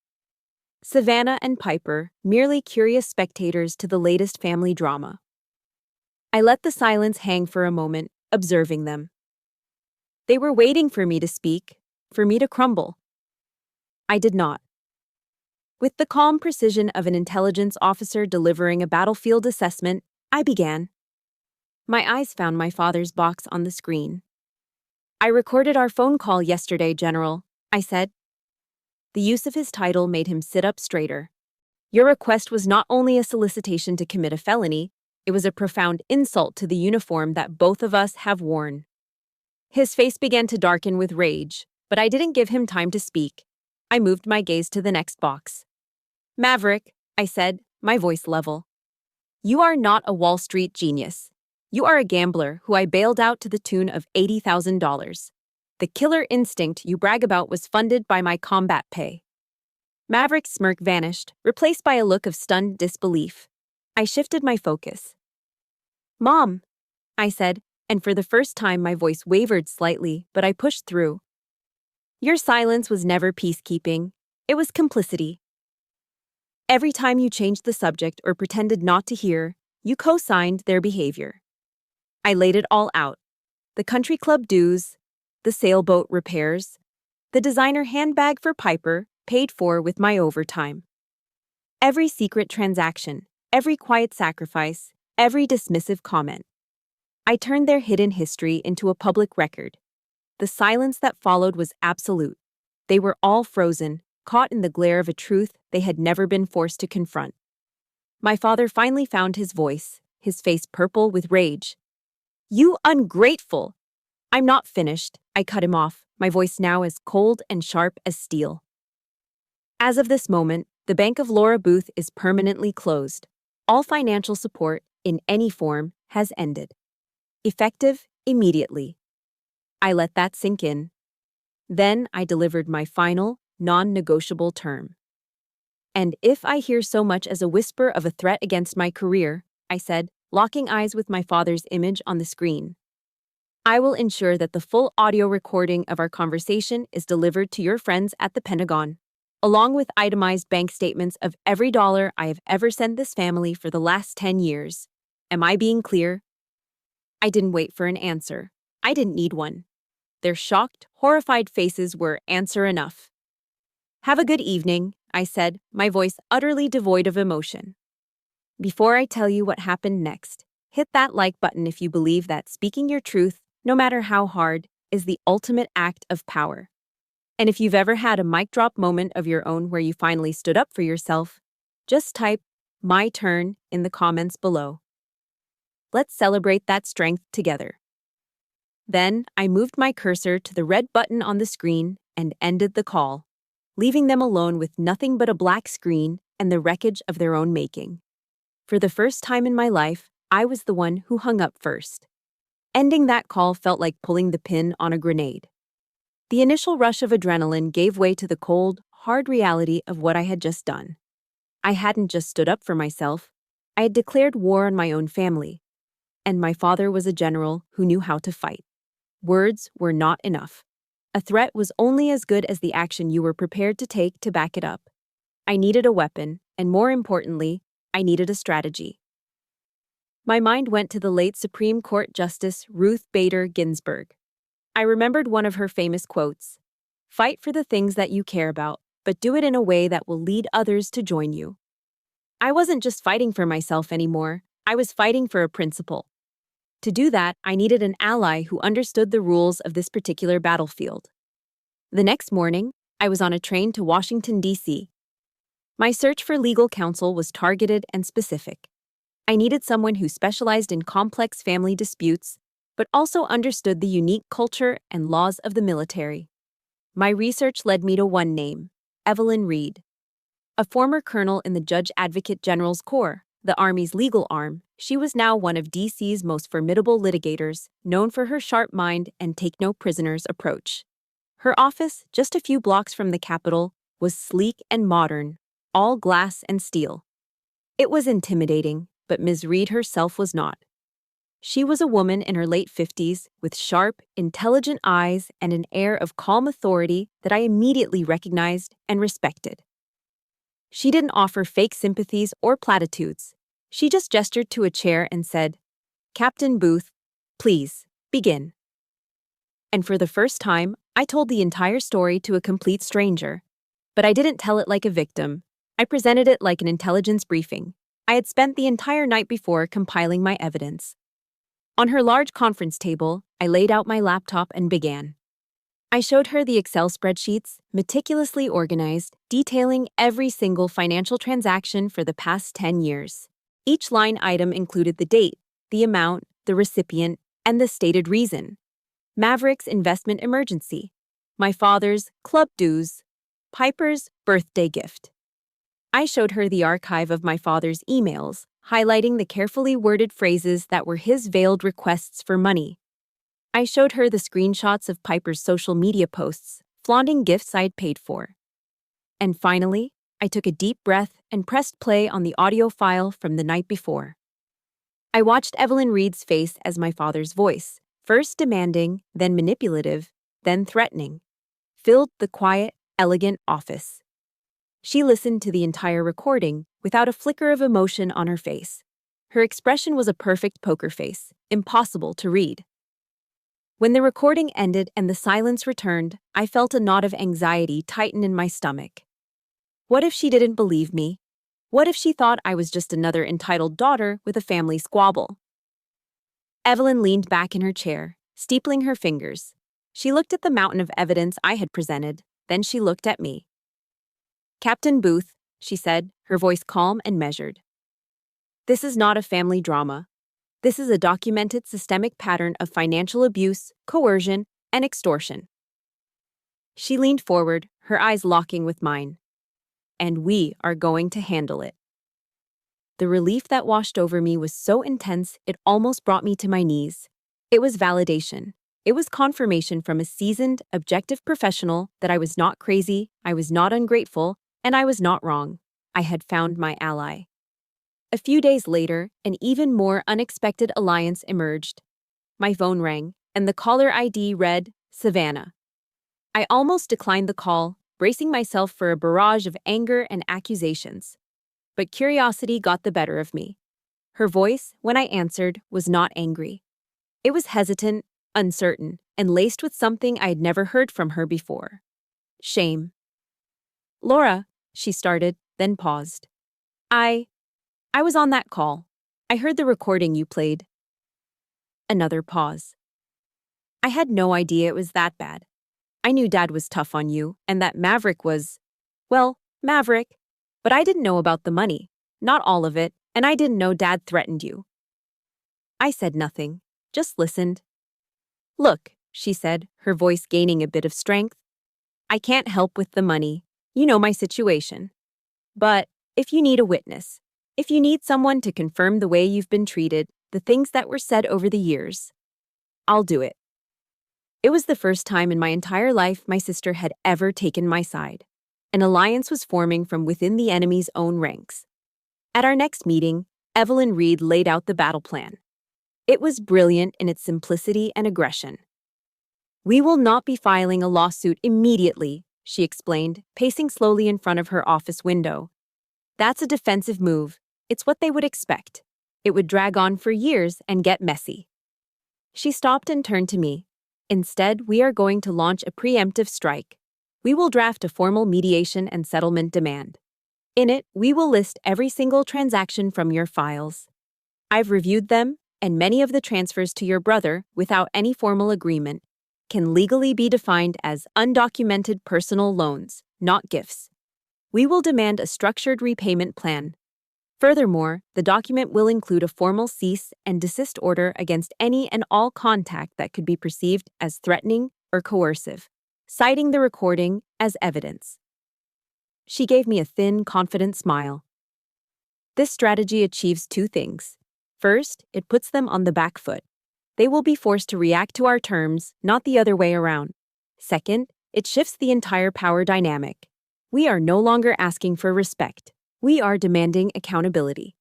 Savannah and Piper, merely curious spectators to the latest family drama. I let the silence hang for a moment, observing them. They were waiting for me to speak, for me to crumble. I did not. With the calm precision of an intelligence officer delivering a battlefield assessment, I began. My eyes found my father's box on the screen. "I recorded our phone call yesterday, General," I said. The use of his title made him sit up straighter. "Your request was not only a solicitation to commit a felony, it was a profound insult to the uniform that both of us have worn." His face began to darken with rage, but I didn't give him time to speak. I moved my gaze to the next box. "Maverick," I said, my voice level. "You are not a Wall Street genius. You are a gambler who I bailed out to the tune of $80,000. The killer instinct you brag about was funded by my combat pay." Maverick's smirk vanished, replaced by a look of stunned disbelief. I shifted my focus. "Mom," I said, and for the first time my voice wavered slightly, but I pushed through. "Your silence was never peacekeeping. It was complicity. Every time you changed the subject or pretended not to hear, you co-signed their behavior." I laid it all out. The country club dues, the sailboat repairs, the designer handbag for Piper, paid for with my overtime. Every secret transaction, every quiet sacrifice, every dismissive comment. I turned their hidden history into a public record. The silence that followed was absolute. They were all frozen, caught in the glare of a truth they had never been forced to confront. My father finally found his voice, his face purple with rage. "You ungrateful!" "I'm not finished," I cut him off, my voice now as cold and sharp as steel. "As of this moment, the Bank of Laura Booth is permanently closed. All financial support, in any form, has ended. Effective immediately." I let that sink in. Then I delivered my final, non-negotiable term. "And if I hear so much as a whisper of a threat against my career," I said, locking eyes with my father's image on the screen, "I will ensure that the full audio recording of our conversation is delivered to your friends at the Pentagon, along with itemized bank statements of every dollar I have ever sent this family for the last 10 years. Am I being clear?" I didn't wait for an answer. I didn't need one. Their shocked, horrified faces were answer enough. "Have a good evening," I said, my voice utterly devoid of emotion. Before I tell you what happened next, hit that like button if you believe that speaking your truth, no matter how hard, is the ultimate act of power. And if you've ever had a mic drop moment of your own where you finally stood up for yourself, just type "my turn" in the comments below. Let's celebrate that strength together. Then I moved my cursor to the red button on the screen and ended the call, leaving them alone with nothing but a black screen and the wreckage of their own making. For the first time in my life, I was the one who hung up first. Ending that call felt like pulling the pin on a grenade. The initial rush of adrenaline gave way to the cold, hard reality of what I had just done. I hadn't just stood up for myself, I had declared war on my own family. And my father was a general who knew how to fight. Words were not enough. A threat was only as good as the action you were prepared to take to back it up. I needed a weapon, and more importantly, I needed a strategy. My mind went to the late Supreme Court Justice Ruth Bader Ginsburg. I remembered one of her famous quotes: "Fight for the things that you care about, but do it in a way that will lead others to join you." I wasn't just fighting for myself anymore, I was fighting for a principle. To do that, I needed an ally who understood the rules of this particular battlefield. The next morning, I was on a train to Washington, D.C. My search for legal counsel was targeted and specific. I needed someone who specialized in complex family disputes, but also understood the unique culture and laws of the military. My research led me to one name, Evelyn Reed. A former colonel in the Judge Advocate General's Corps, the Army's legal arm, she was now one of DC's most formidable litigators, known for her sharp mind and take-no-prisoners approach. Her office, just a few blocks from the Capitol, was sleek and modern, all glass and steel. It was intimidating, but Ms. Reed herself was not. She was a woman in her late 50s with sharp, intelligent eyes and an air of calm authority that I immediately recognized and respected. She didn't offer fake sympathies or platitudes. She just gestured to a chair and said, "Captain Booth, please, begin." And for the first time, I told the entire story to a complete stranger. But I didn't tell it like a victim. I presented it like an intelligence briefing. I had spent the entire night before compiling my evidence. On her large conference table, I laid out my laptop and began. I showed her the Excel spreadsheets, meticulously organized, detailing every single financial transaction for the past 10 years. Each line item included the date, the amount, the recipient, and the stated reason. Maverick's investment emergency, my father's club dues, Piper's birthday gift. I showed her the archive of my father's emails, highlighting the carefully worded phrases that were his veiled requests for money. I showed her the screenshots of Piper's social media posts, flaunting gifts I'd paid for. And finally, I took a deep breath and pressed play on the audio file from the night before. I watched Evelyn Reed's face as my father's voice, first demanding, then manipulative, then threatening, filled the quiet, elegant office. She listened to the entire recording without a flicker of emotion on her face. Her expression was a perfect poker face, impossible to read. When the recording ended and the silence returned, I felt a knot of anxiety tighten in my stomach. What if she didn't believe me? What if she thought I was just another entitled daughter with a family squabble? Evelyn leaned back in her chair, steepling her fingers. She looked at the mountain of evidence I had presented, then she looked at me. "Captain Booth," she said, her voice calm and measured. "This is not a family drama. This is a documented systemic pattern of financial abuse, coercion, and extortion." She leaned forward, her eyes locking with mine. "And we are going to handle it." The relief that washed over me was so intense it almost brought me to my knees. It was validation. It was confirmation from a seasoned, objective professional that I was not crazy, I was not ungrateful, and I was not wrong. I had found my ally. A few days later, an even more unexpected alliance emerged. My phone rang, and the caller ID read, "Savannah." I almost declined the call, bracing myself for a barrage of anger and accusations. But curiosity got the better of me. Her voice, when I answered, was not angry. It was hesitant, uncertain, and laced with something I had never heard from her before. Shame. "Laura," she started, then paused. I was on that call. I heard the recording you played." Another pause. "I had no idea it was that bad. I knew Dad was tough on you, and that Maverick was, well, Maverick, but I didn't know about the money, not all of it, and I didn't know Dad threatened you." I said nothing, just listened. "Look," she said, her voice gaining a bit of strength, "I can't help with the money. You know my situation. But if you need a witness, if you need someone to confirm the way you've been treated, the things that were said over the years, I'll do it." It was the first time in my entire life my sister had ever taken my side. An alliance was forming from within the enemy's own ranks. At our next meeting, Evelyn Reed laid out the battle plan. It was brilliant in its simplicity and aggression. "We will not be filing a lawsuit immediately," she explained, pacing slowly in front of her office window. "That's a defensive move. It's what they would expect. It would drag on for years and get messy." She stopped and turned to me. "Instead, we are going to launch a preemptive strike. We will draft a formal mediation and settlement demand. In it, we will list every single transaction from your files. I've reviewed them, and many of the transfers to your brother, without any formal agreement, can legally be defined as undocumented personal loans, not gifts. We will demand a structured repayment plan. Furthermore, the document will include a formal cease and desist order against any and all contact that could be perceived as threatening or coercive, citing the recording as evidence. She gave me a thin, confident smile. This strategy achieves two things. First, it puts them on the back foot. They will be forced to react to our terms, not the other way around. Second, it shifts the entire power dynamic. We are no longer asking for respect. We are demanding accountability.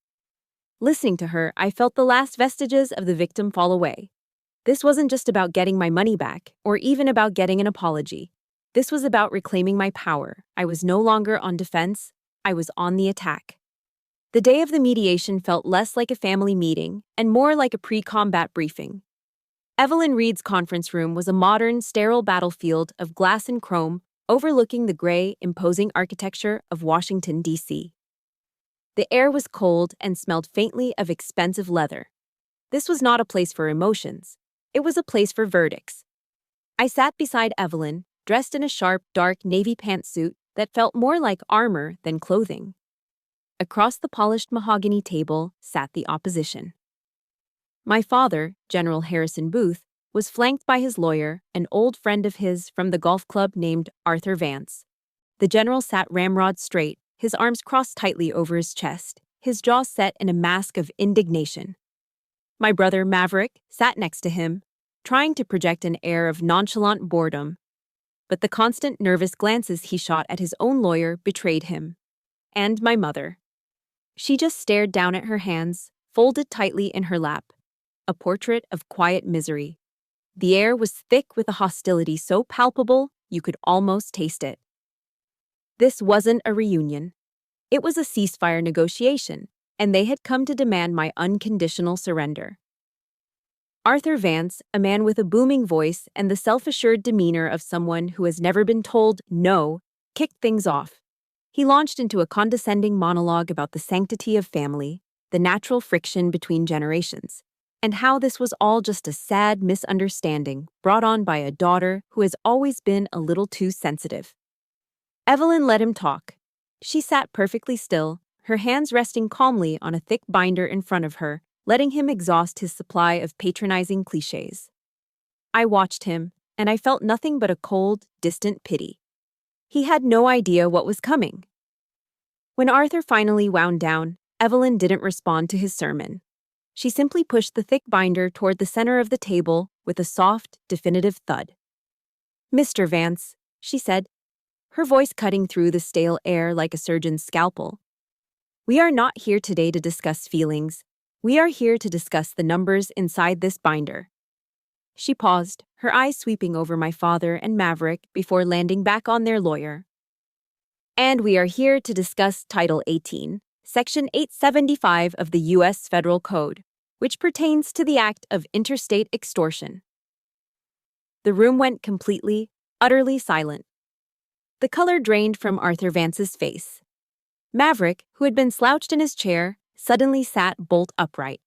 Listening to her, I felt the last vestiges of the victim fall away. This wasn't just about getting my money back, or even about getting an apology. This was about reclaiming my power. I was no longer on defense. I was on the attack. The day of the mediation felt less like a family meeting and more like a pre-combat briefing. Evelyn Reed's conference room was a modern, sterile battlefield of glass and chrome overlooking the gray, imposing architecture of Washington, D.C. The air was cold and smelled faintly of expensive leather. This was not a place for emotions. It was a place for verdicts. I sat beside Evelyn, dressed in a sharp, dark navy pantsuit that felt more like armor than clothing. Across the polished mahogany table sat the opposition. My father, General Harrison Booth, was flanked by his lawyer, an old friend of his from the golf club named Arthur Vance. The general sat ramrod straight, his arms crossed tightly over his chest, his jaw set in a mask of indignation. My brother, Maverick, sat next to him, trying to project an air of nonchalant boredom. But the constant nervous glances he shot at his own lawyer betrayed him. And my mother. She just stared down at her hands, folded tightly in her lap, a portrait of quiet misery. The air was thick with a hostility so palpable you could almost taste it. This wasn't a reunion. It was a ceasefire negotiation, and they had come to demand my unconditional surrender. Arthur Vance, a man with a booming voice and the self-assured demeanor of someone who has never been told no, kicked things off. He launched into a condescending monologue about the sanctity of family, the natural friction between generations, and how this was all just a sad misunderstanding brought on by a daughter who has always been a little too sensitive. Evelyn let him talk. She sat perfectly still, her hands resting calmly on a thick binder in front of her, letting him exhaust his supply of patronizing cliches. I watched him, and I felt nothing but a cold, distant pity. He had no idea what was coming. When Arthur finally wound down, Evelyn didn't respond to his sermon. She simply pushed the thick binder toward the center of the table with a soft, definitive thud. "Mr. Vance," she said, her voice cutting through the stale air like a surgeon's scalpel. "We are not here today to discuss feelings. We are here to discuss the numbers inside this binder." She paused, her eyes sweeping over my father and Maverick before landing back on their lawyer. "And we are here to discuss Title 18, Section 875 of the U.S. Federal Code, which pertains to the act of interstate extortion." The room went completely, utterly silent. The color drained from Arthur Vance's face. Maverick, who had been slouched in his chair, suddenly sat bolt upright.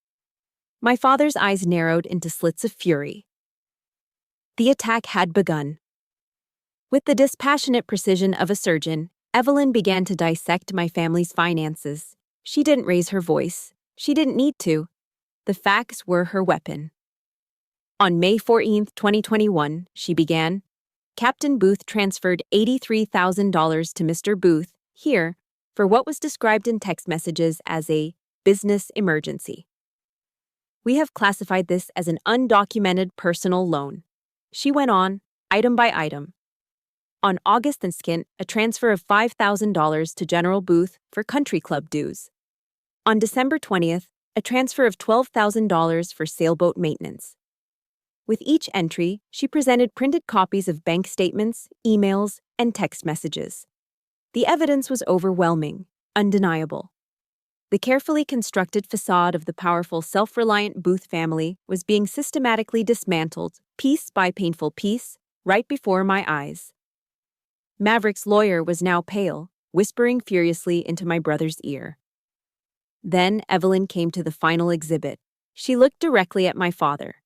My father's eyes narrowed into slits of fury. The attack had begun. With the dispassionate precision of a surgeon, Evelyn began to dissect my family's finances. She didn't raise her voice. She didn't need to. The facts were her weapon. "On May 14, 2021, she began, Captain Booth transferred $83,000 to Mr. Booth, here, for what was described in text messages as a business emergency. We have classified this as an undocumented personal loan." She went on, item by item. On August 2nd, a transfer of $5,000 to General Booth for country club dues. On December 20th, a transfer of $12,000 for sailboat maintenance. With each entry, she presented printed copies of bank statements, emails, and text messages. The evidence was overwhelming, undeniable. The carefully constructed facade of the powerful, self-reliant Booth family was being systematically dismantled, piece by painful piece, right before my eyes. Maverick's lawyer was now pale, whispering furiously into my brother's ear. Then Evelyn came to the final exhibit. She looked directly at my father.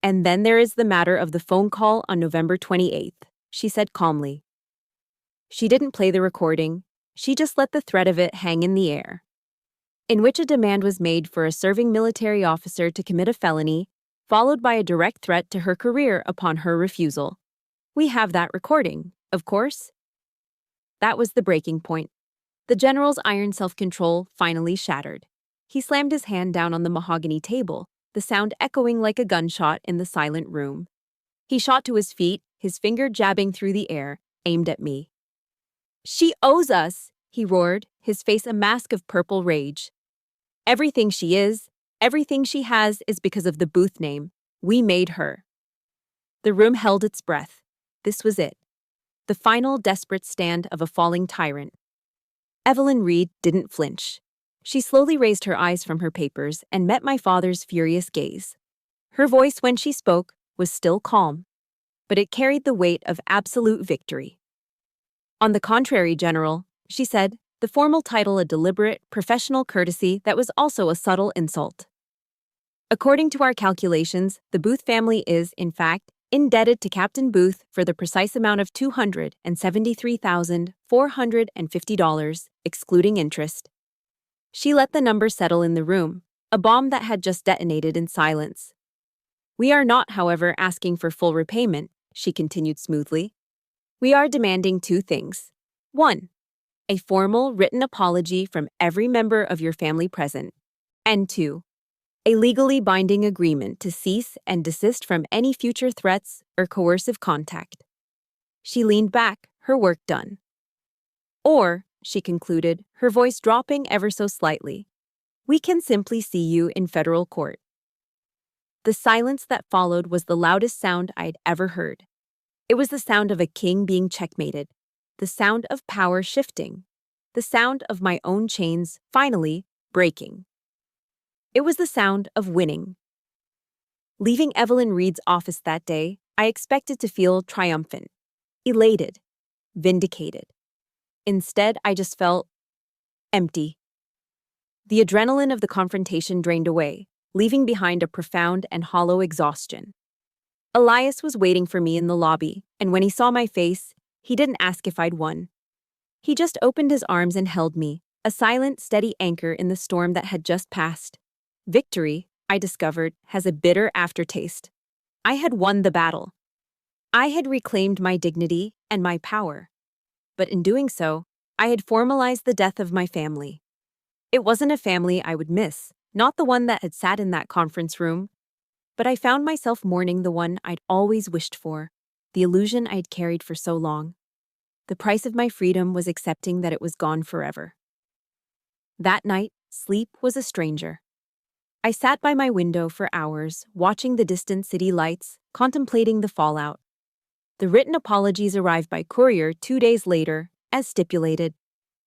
"And then there is the matter of the phone call on November 28th, she said calmly. She didn't play the recording. She just let the threat of it hang in the air, in which a demand was made for a serving military officer to commit a felony, followed by a direct threat to her career upon her refusal. We have that recording, of course. That was the breaking point. The general's iron self-control finally shattered. He slammed his hand down on the mahogany table, the sound echoing like a gunshot in the silent room. He shot to his feet, his finger jabbing through the air, aimed at me. "She owes us!" he roared, his face a mask of purple rage. "Everything she is, everything she has is because of the Booth name. We made her." The room held its breath. This was it. The final desperate stand of a falling tyrant. Evelyn Reed didn't flinch. She slowly raised her eyes from her papers and met my father's furious gaze. Her voice, when she spoke, was still calm, but it carried the weight of absolute victory. "On the contrary, General," she said, the formal title a deliberate, professional courtesy that was also a subtle insult. "According to our calculations, the Booth family is, in fact, indebted to Captain Booth for the precise amount of $273,450, excluding interest." She let the number settle in the room, a bomb that had just detonated in silence. "We are not, however, asking for full repayment," she continued smoothly. "We are demanding two things. 1. A formal written apology from every member of your family present. And 2. A legally binding agreement to cease and desist from any future threats or coercive contact." She leaned back, her work done. "Or," she concluded, her voice dropping ever so slightly, "we can simply see you in federal court." The silence that followed was the loudest sound I'd ever heard. It was the sound of a king being checkmated, the sound of power shifting, the sound of my own chains, finally, breaking. It was the sound of winning. Leaving Evelyn Reed's office that day, I expected to feel triumphant, elated, vindicated. Instead, I just felt empty. The adrenaline of the confrontation drained away, leaving behind a profound and hollow exhaustion. Elias was waiting for me in the lobby, and when he saw my face, he didn't ask if I'd won. He just opened his arms and held me, a silent, steady anchor in the storm that had just passed. Victory, I discovered, has a bitter aftertaste. I had won the battle. I had reclaimed my dignity and my power. But in doing so, I had formalized the death of my family. It wasn't a family I would miss, not the one that had sat in that conference room, but I found myself mourning the one I'd always wished for, the illusion I'd carried for so long. The price of my freedom was accepting that it was gone forever. That night, sleep was a stranger. I sat by my window for hours, watching the distant city lights, contemplating the fallout. The written apologies arrived by courier 2 days later, as stipulated.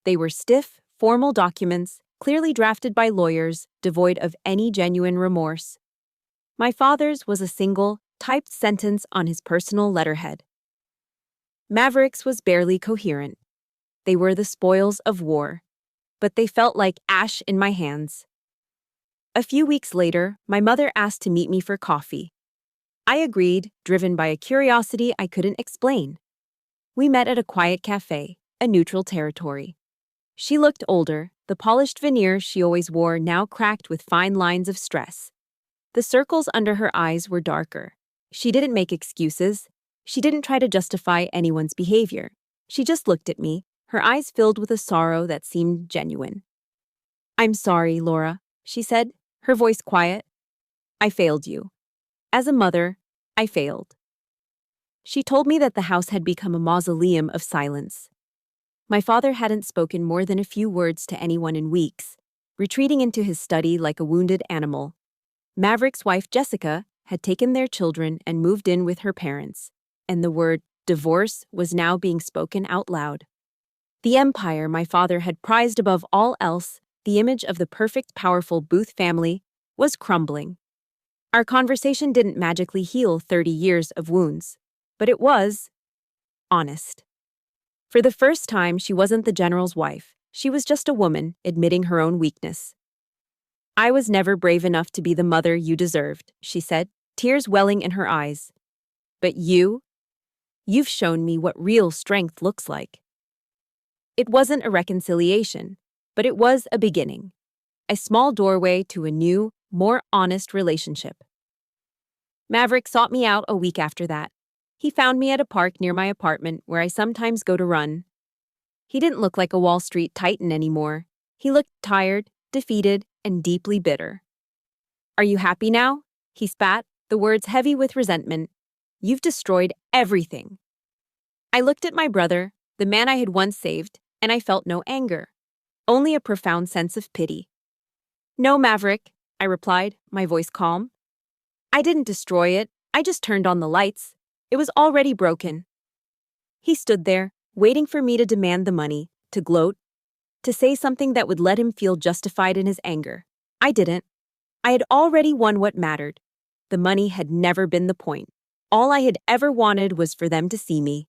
They were stiff, formal documents, clearly drafted by lawyers, devoid of any genuine remorse. My father's was a single, typed sentence on his personal letterhead. Maverick's was barely coherent. They were the spoils of war, but they felt like ash in my hands. A few weeks later, my mother asked to meet me for coffee. I agreed, driven by a curiosity I couldn't explain. We met at a quiet cafe, a neutral territory. She looked older, the polished veneer she always wore now cracked with fine lines of stress. The circles under her eyes were darker. She didn't make excuses. She didn't try to justify anyone's behavior. She just looked at me, her eyes filled with a sorrow that seemed genuine. "I'm sorry, Laura," she said, her voice quiet. "I failed you. As a mother, I failed." She told me that the house had become a mausoleum of silence. My father hadn't spoken more than a few words to anyone in weeks, retreating into his study like a wounded animal. Maverick's wife, Jessica, had taken their children and moved in with her parents, and the word divorce was now being spoken out loud. The empire my father had prized above all else, the image of the perfect, powerful Booth family, was crumbling. Our conversation didn't magically heal 30 years of wounds, but it was honest. For the first time, she wasn't the general's wife. She was just a woman admitting her own weakness. "I was never brave enough to be the mother you deserved," she said, tears welling in her eyes. "But you've shown me what real strength looks like." It wasn't a reconciliation, but it was a beginning. A small doorway to a new, more honest relationship. Maverick sought me out a week after that. He found me at a park near my apartment where I sometimes go to run. He didn't look like a Wall Street titan anymore. He looked tired, defeated, and deeply bitter. "Are you happy now?" he spat, the words heavy with resentment. "You've destroyed everything." I looked at my brother, the man I had once saved, and I felt no anger, only a profound sense of pity. "No, Maverick," I replied, my voice calm. "I didn't destroy it, I just turned on the lights. It was already broken." He stood there, waiting for me to demand the money, to gloat, to say something that would let him feel justified in his anger. I didn't. I had already won what mattered. The money had never been the point. All I had ever wanted was for them to see me.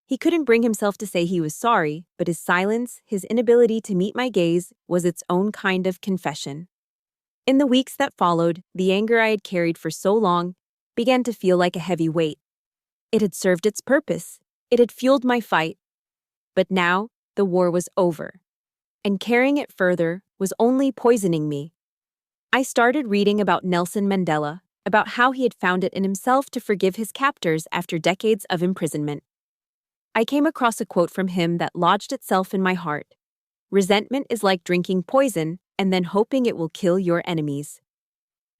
He couldn't bring himself to say he was sorry, but his silence, his inability to meet my gaze, was its own kind of confession. In the weeks that followed, the anger I had carried for so long began to feel like a heavy weight. It had served its purpose. It had fueled my fight. But now, the war was over. And carrying it further was only poisoning me. I started reading about Nelson Mandela, about how he had found it in himself to forgive his captors after decades of imprisonment. I came across a quote from him that lodged itself in my heart. "Resentment is like drinking poison and then hoping it will kill your enemies."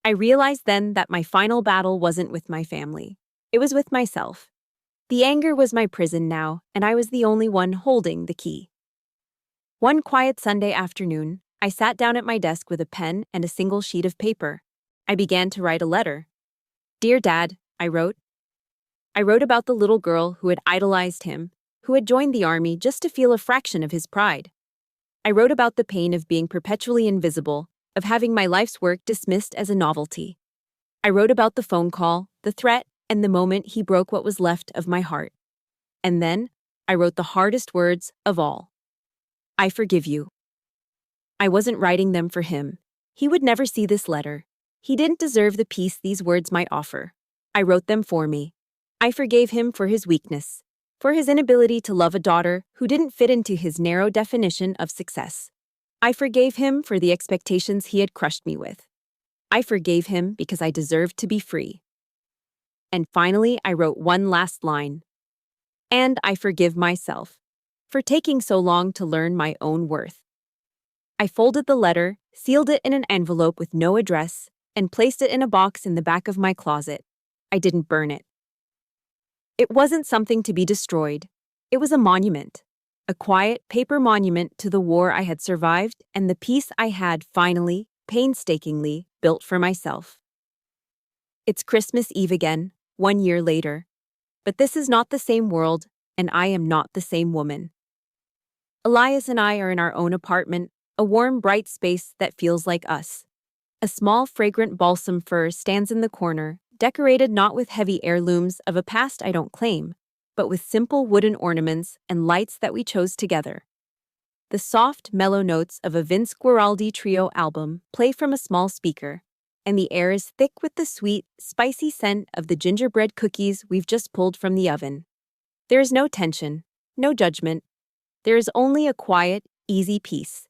I realized then that my final battle wasn't with my family. It was with myself. The anger was my prison now, and I was the only one holding the key. One quiet Sunday afternoon, I sat down at my desk with a pen and a single sheet of paper. I began to write a letter. "Dear Dad," I wrote. I wrote about the little girl who had idolized him, who had joined the army just to feel a fraction of his pride. I wrote about the pain of being perpetually invisible, of having my life's work dismissed as a novelty. I wrote about the phone call, the threat, and the moment he broke what was left of my heart. And then, I wrote the hardest words of all. "I forgive you." I wasn't writing them for him. He would never see this letter. He didn't deserve the peace these words might offer. I wrote them for me. I forgave him for his weakness, for his inability to love a daughter who didn't fit into his narrow definition of success. I forgave him for the expectations he had crushed me with. I forgave him because I deserved to be free. And finally, I wrote one last line. "And I forgive myself for taking so long to learn my own worth." I folded the letter, sealed it in an envelope with no address, and placed it in a box in the back of my closet. I didn't burn it. It wasn't something to be destroyed. It was a monument. A quiet paper monument to the war I had survived and the peace I had finally, painstakingly, built for myself. It's Christmas Eve again, 1 year later. But this is not the same world, and I am not the same woman. Elias and I are in our own apartment, a warm, bright space that feels like us. A small, fragrant balsam fir stands in the corner, decorated not with heavy heirlooms of a past I don't claim, but with simple wooden ornaments and lights that we chose together. The soft, mellow notes of a Vince Guaraldi Trio album play from a small speaker, and the air is thick with the sweet, spicy scent of the gingerbread cookies we've just pulled from the oven. There is no tension, no judgment. There is only a quiet, easy peace.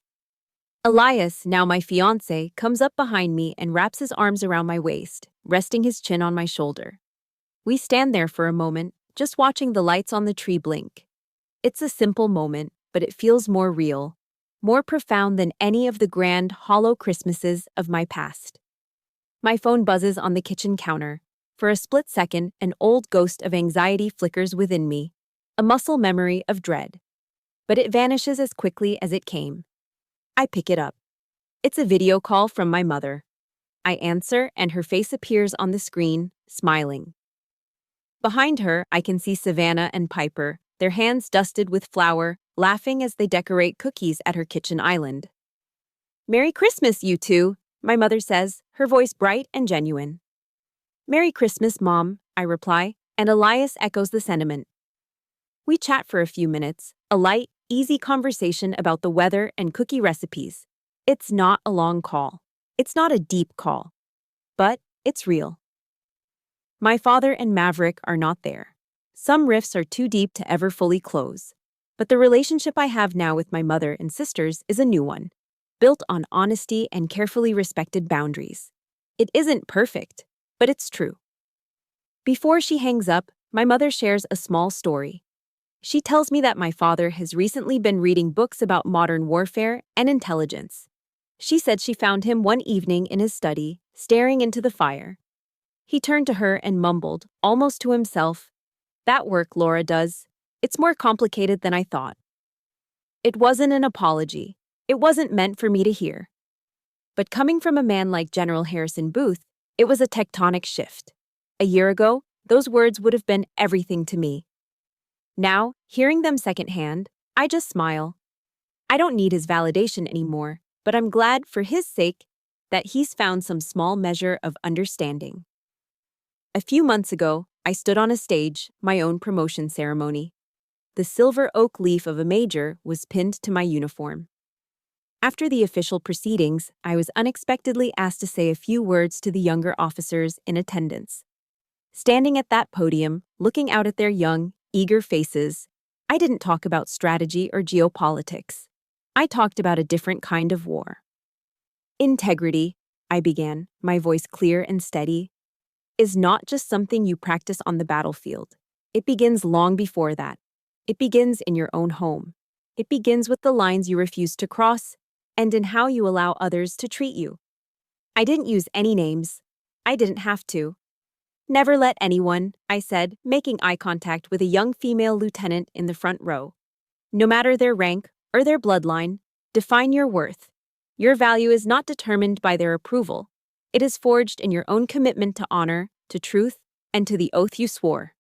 Elias, now my fiancé, comes up behind me and wraps his arms around my waist, resting his chin on my shoulder. We stand there for a moment, just watching the lights on the tree blink. It's a simple moment, but it feels more real, more profound than any of the grand, hollow Christmases of my past. My phone buzzes on the kitchen counter. For a split second, an old ghost of anxiety flickers within me, a muscle memory of dread. But it vanishes as quickly as it came. I pick it up. It's a video call from my mother. I answer, and her face appears on the screen, smiling. Behind her, I can see Savannah and Piper, their hands dusted with flour, laughing as they decorate cookies at her kitchen island. "Merry Christmas, you two," my mother says, her voice bright and genuine. "Merry Christmas, Mom," I reply, and Elias echoes the sentiment. We chat for a few minutes, a light, easy conversation about the weather and cookie recipes. It's not a long call. It's not a deep call. But it's real. My father and Maverick are not there. Some rifts are too deep to ever fully close. But the relationship I have now with my mother and sisters is a new one, built on honesty and carefully respected boundaries. It isn't perfect, but it's true. Before she hangs up, my mother shares a small story. She tells me that my father has recently been reading books about modern warfare and intelligence. She said she found him one evening in his study, staring into the fire. He turned to her and mumbled, almost to himself, "That work Laura does. It's more complicated than I thought." It wasn't an apology. It wasn't meant for me to hear. But coming from a man like General Harrison Booth, it was a tectonic shift. A year ago, those words would have been everything to me. Now, hearing them secondhand, I just smile. I don't need his validation anymore, but I'm glad, for his sake, that he's found some small measure of understanding. A few months ago, I stood on a stage, my own promotion ceremony. The silver oak leaf of a major was pinned to my uniform. After the official proceedings, I was unexpectedly asked to say a few words to the younger officers in attendance. Standing at that podium, looking out at their young, eager faces, I didn't talk about strategy or geopolitics. I talked about a different kind of war. Integrity, I began, my voice clear and steady, is not just something you practice on the battlefield. It begins long before that. It begins in your own home. It begins with the lines you refuse to cross and in how you allow others to treat you. I didn't use any names. I didn't have to. "Never let anyone," I said, making eye contact with a young female lieutenant in the front row, "no matter their rank or their bloodline, define your worth. Your value is not determined by their approval. It is forged in your own commitment to honor, to truth, and to the oath you swore."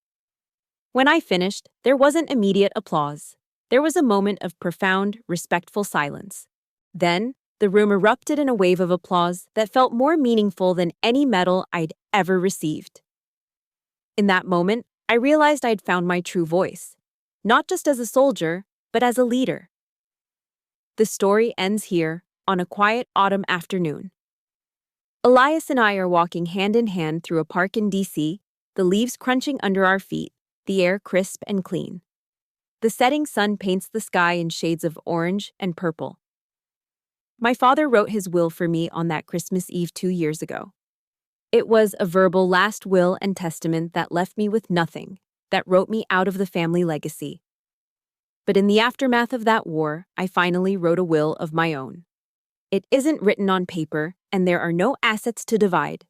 When I finished, there wasn't immediate applause. There was a moment of profound, respectful silence. Then, the room erupted in a wave of applause that felt more meaningful than any medal I'd ever received. In that moment, I realized I'd found my true voice, not just as a soldier, but as a leader. The story ends here, on a quiet autumn afternoon. Elias and I are walking hand in hand through a park in DC, the leaves crunching under our feet, the air crisp and clean. The setting sun paints the sky in shades of orange and purple. My father wrote his will for me on that Christmas Eve 2 years ago. It was a verbal last will and testament that left me with nothing, that wrote me out of the family legacy. But in the aftermath of that war, I finally wrote a will of my own. It isn't written on paper, and there are no assets to divide.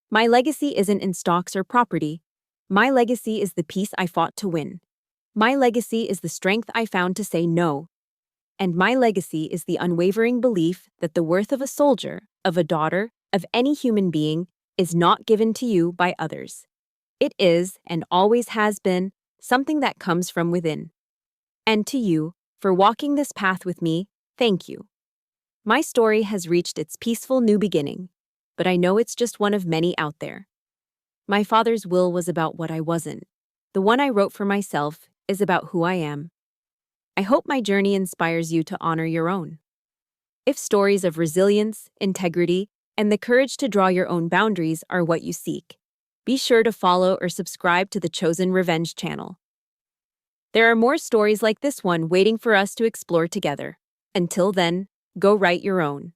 My legacy isn't in stocks or property. My legacy is the peace I fought to win. My legacy is the strength I found to say no. And my legacy is the unwavering belief that the worth of a soldier, of a daughter, of any human being, is not given to you by others. It is, and always has been, something that comes from within. And to you, for walking this path with me, thank you. My story has reached its peaceful new beginning, but I know it's just one of many out there. My father's will was about what I wasn't. The one I wrote for myself is about who I am. I hope my journey inspires you to honor your own. If stories of resilience, integrity, and the courage to draw your own boundaries are what you seek, be sure to follow or subscribe to the Chosen Revenge channel. There are more stories like this one waiting for us to explore together. Until then, go write your own.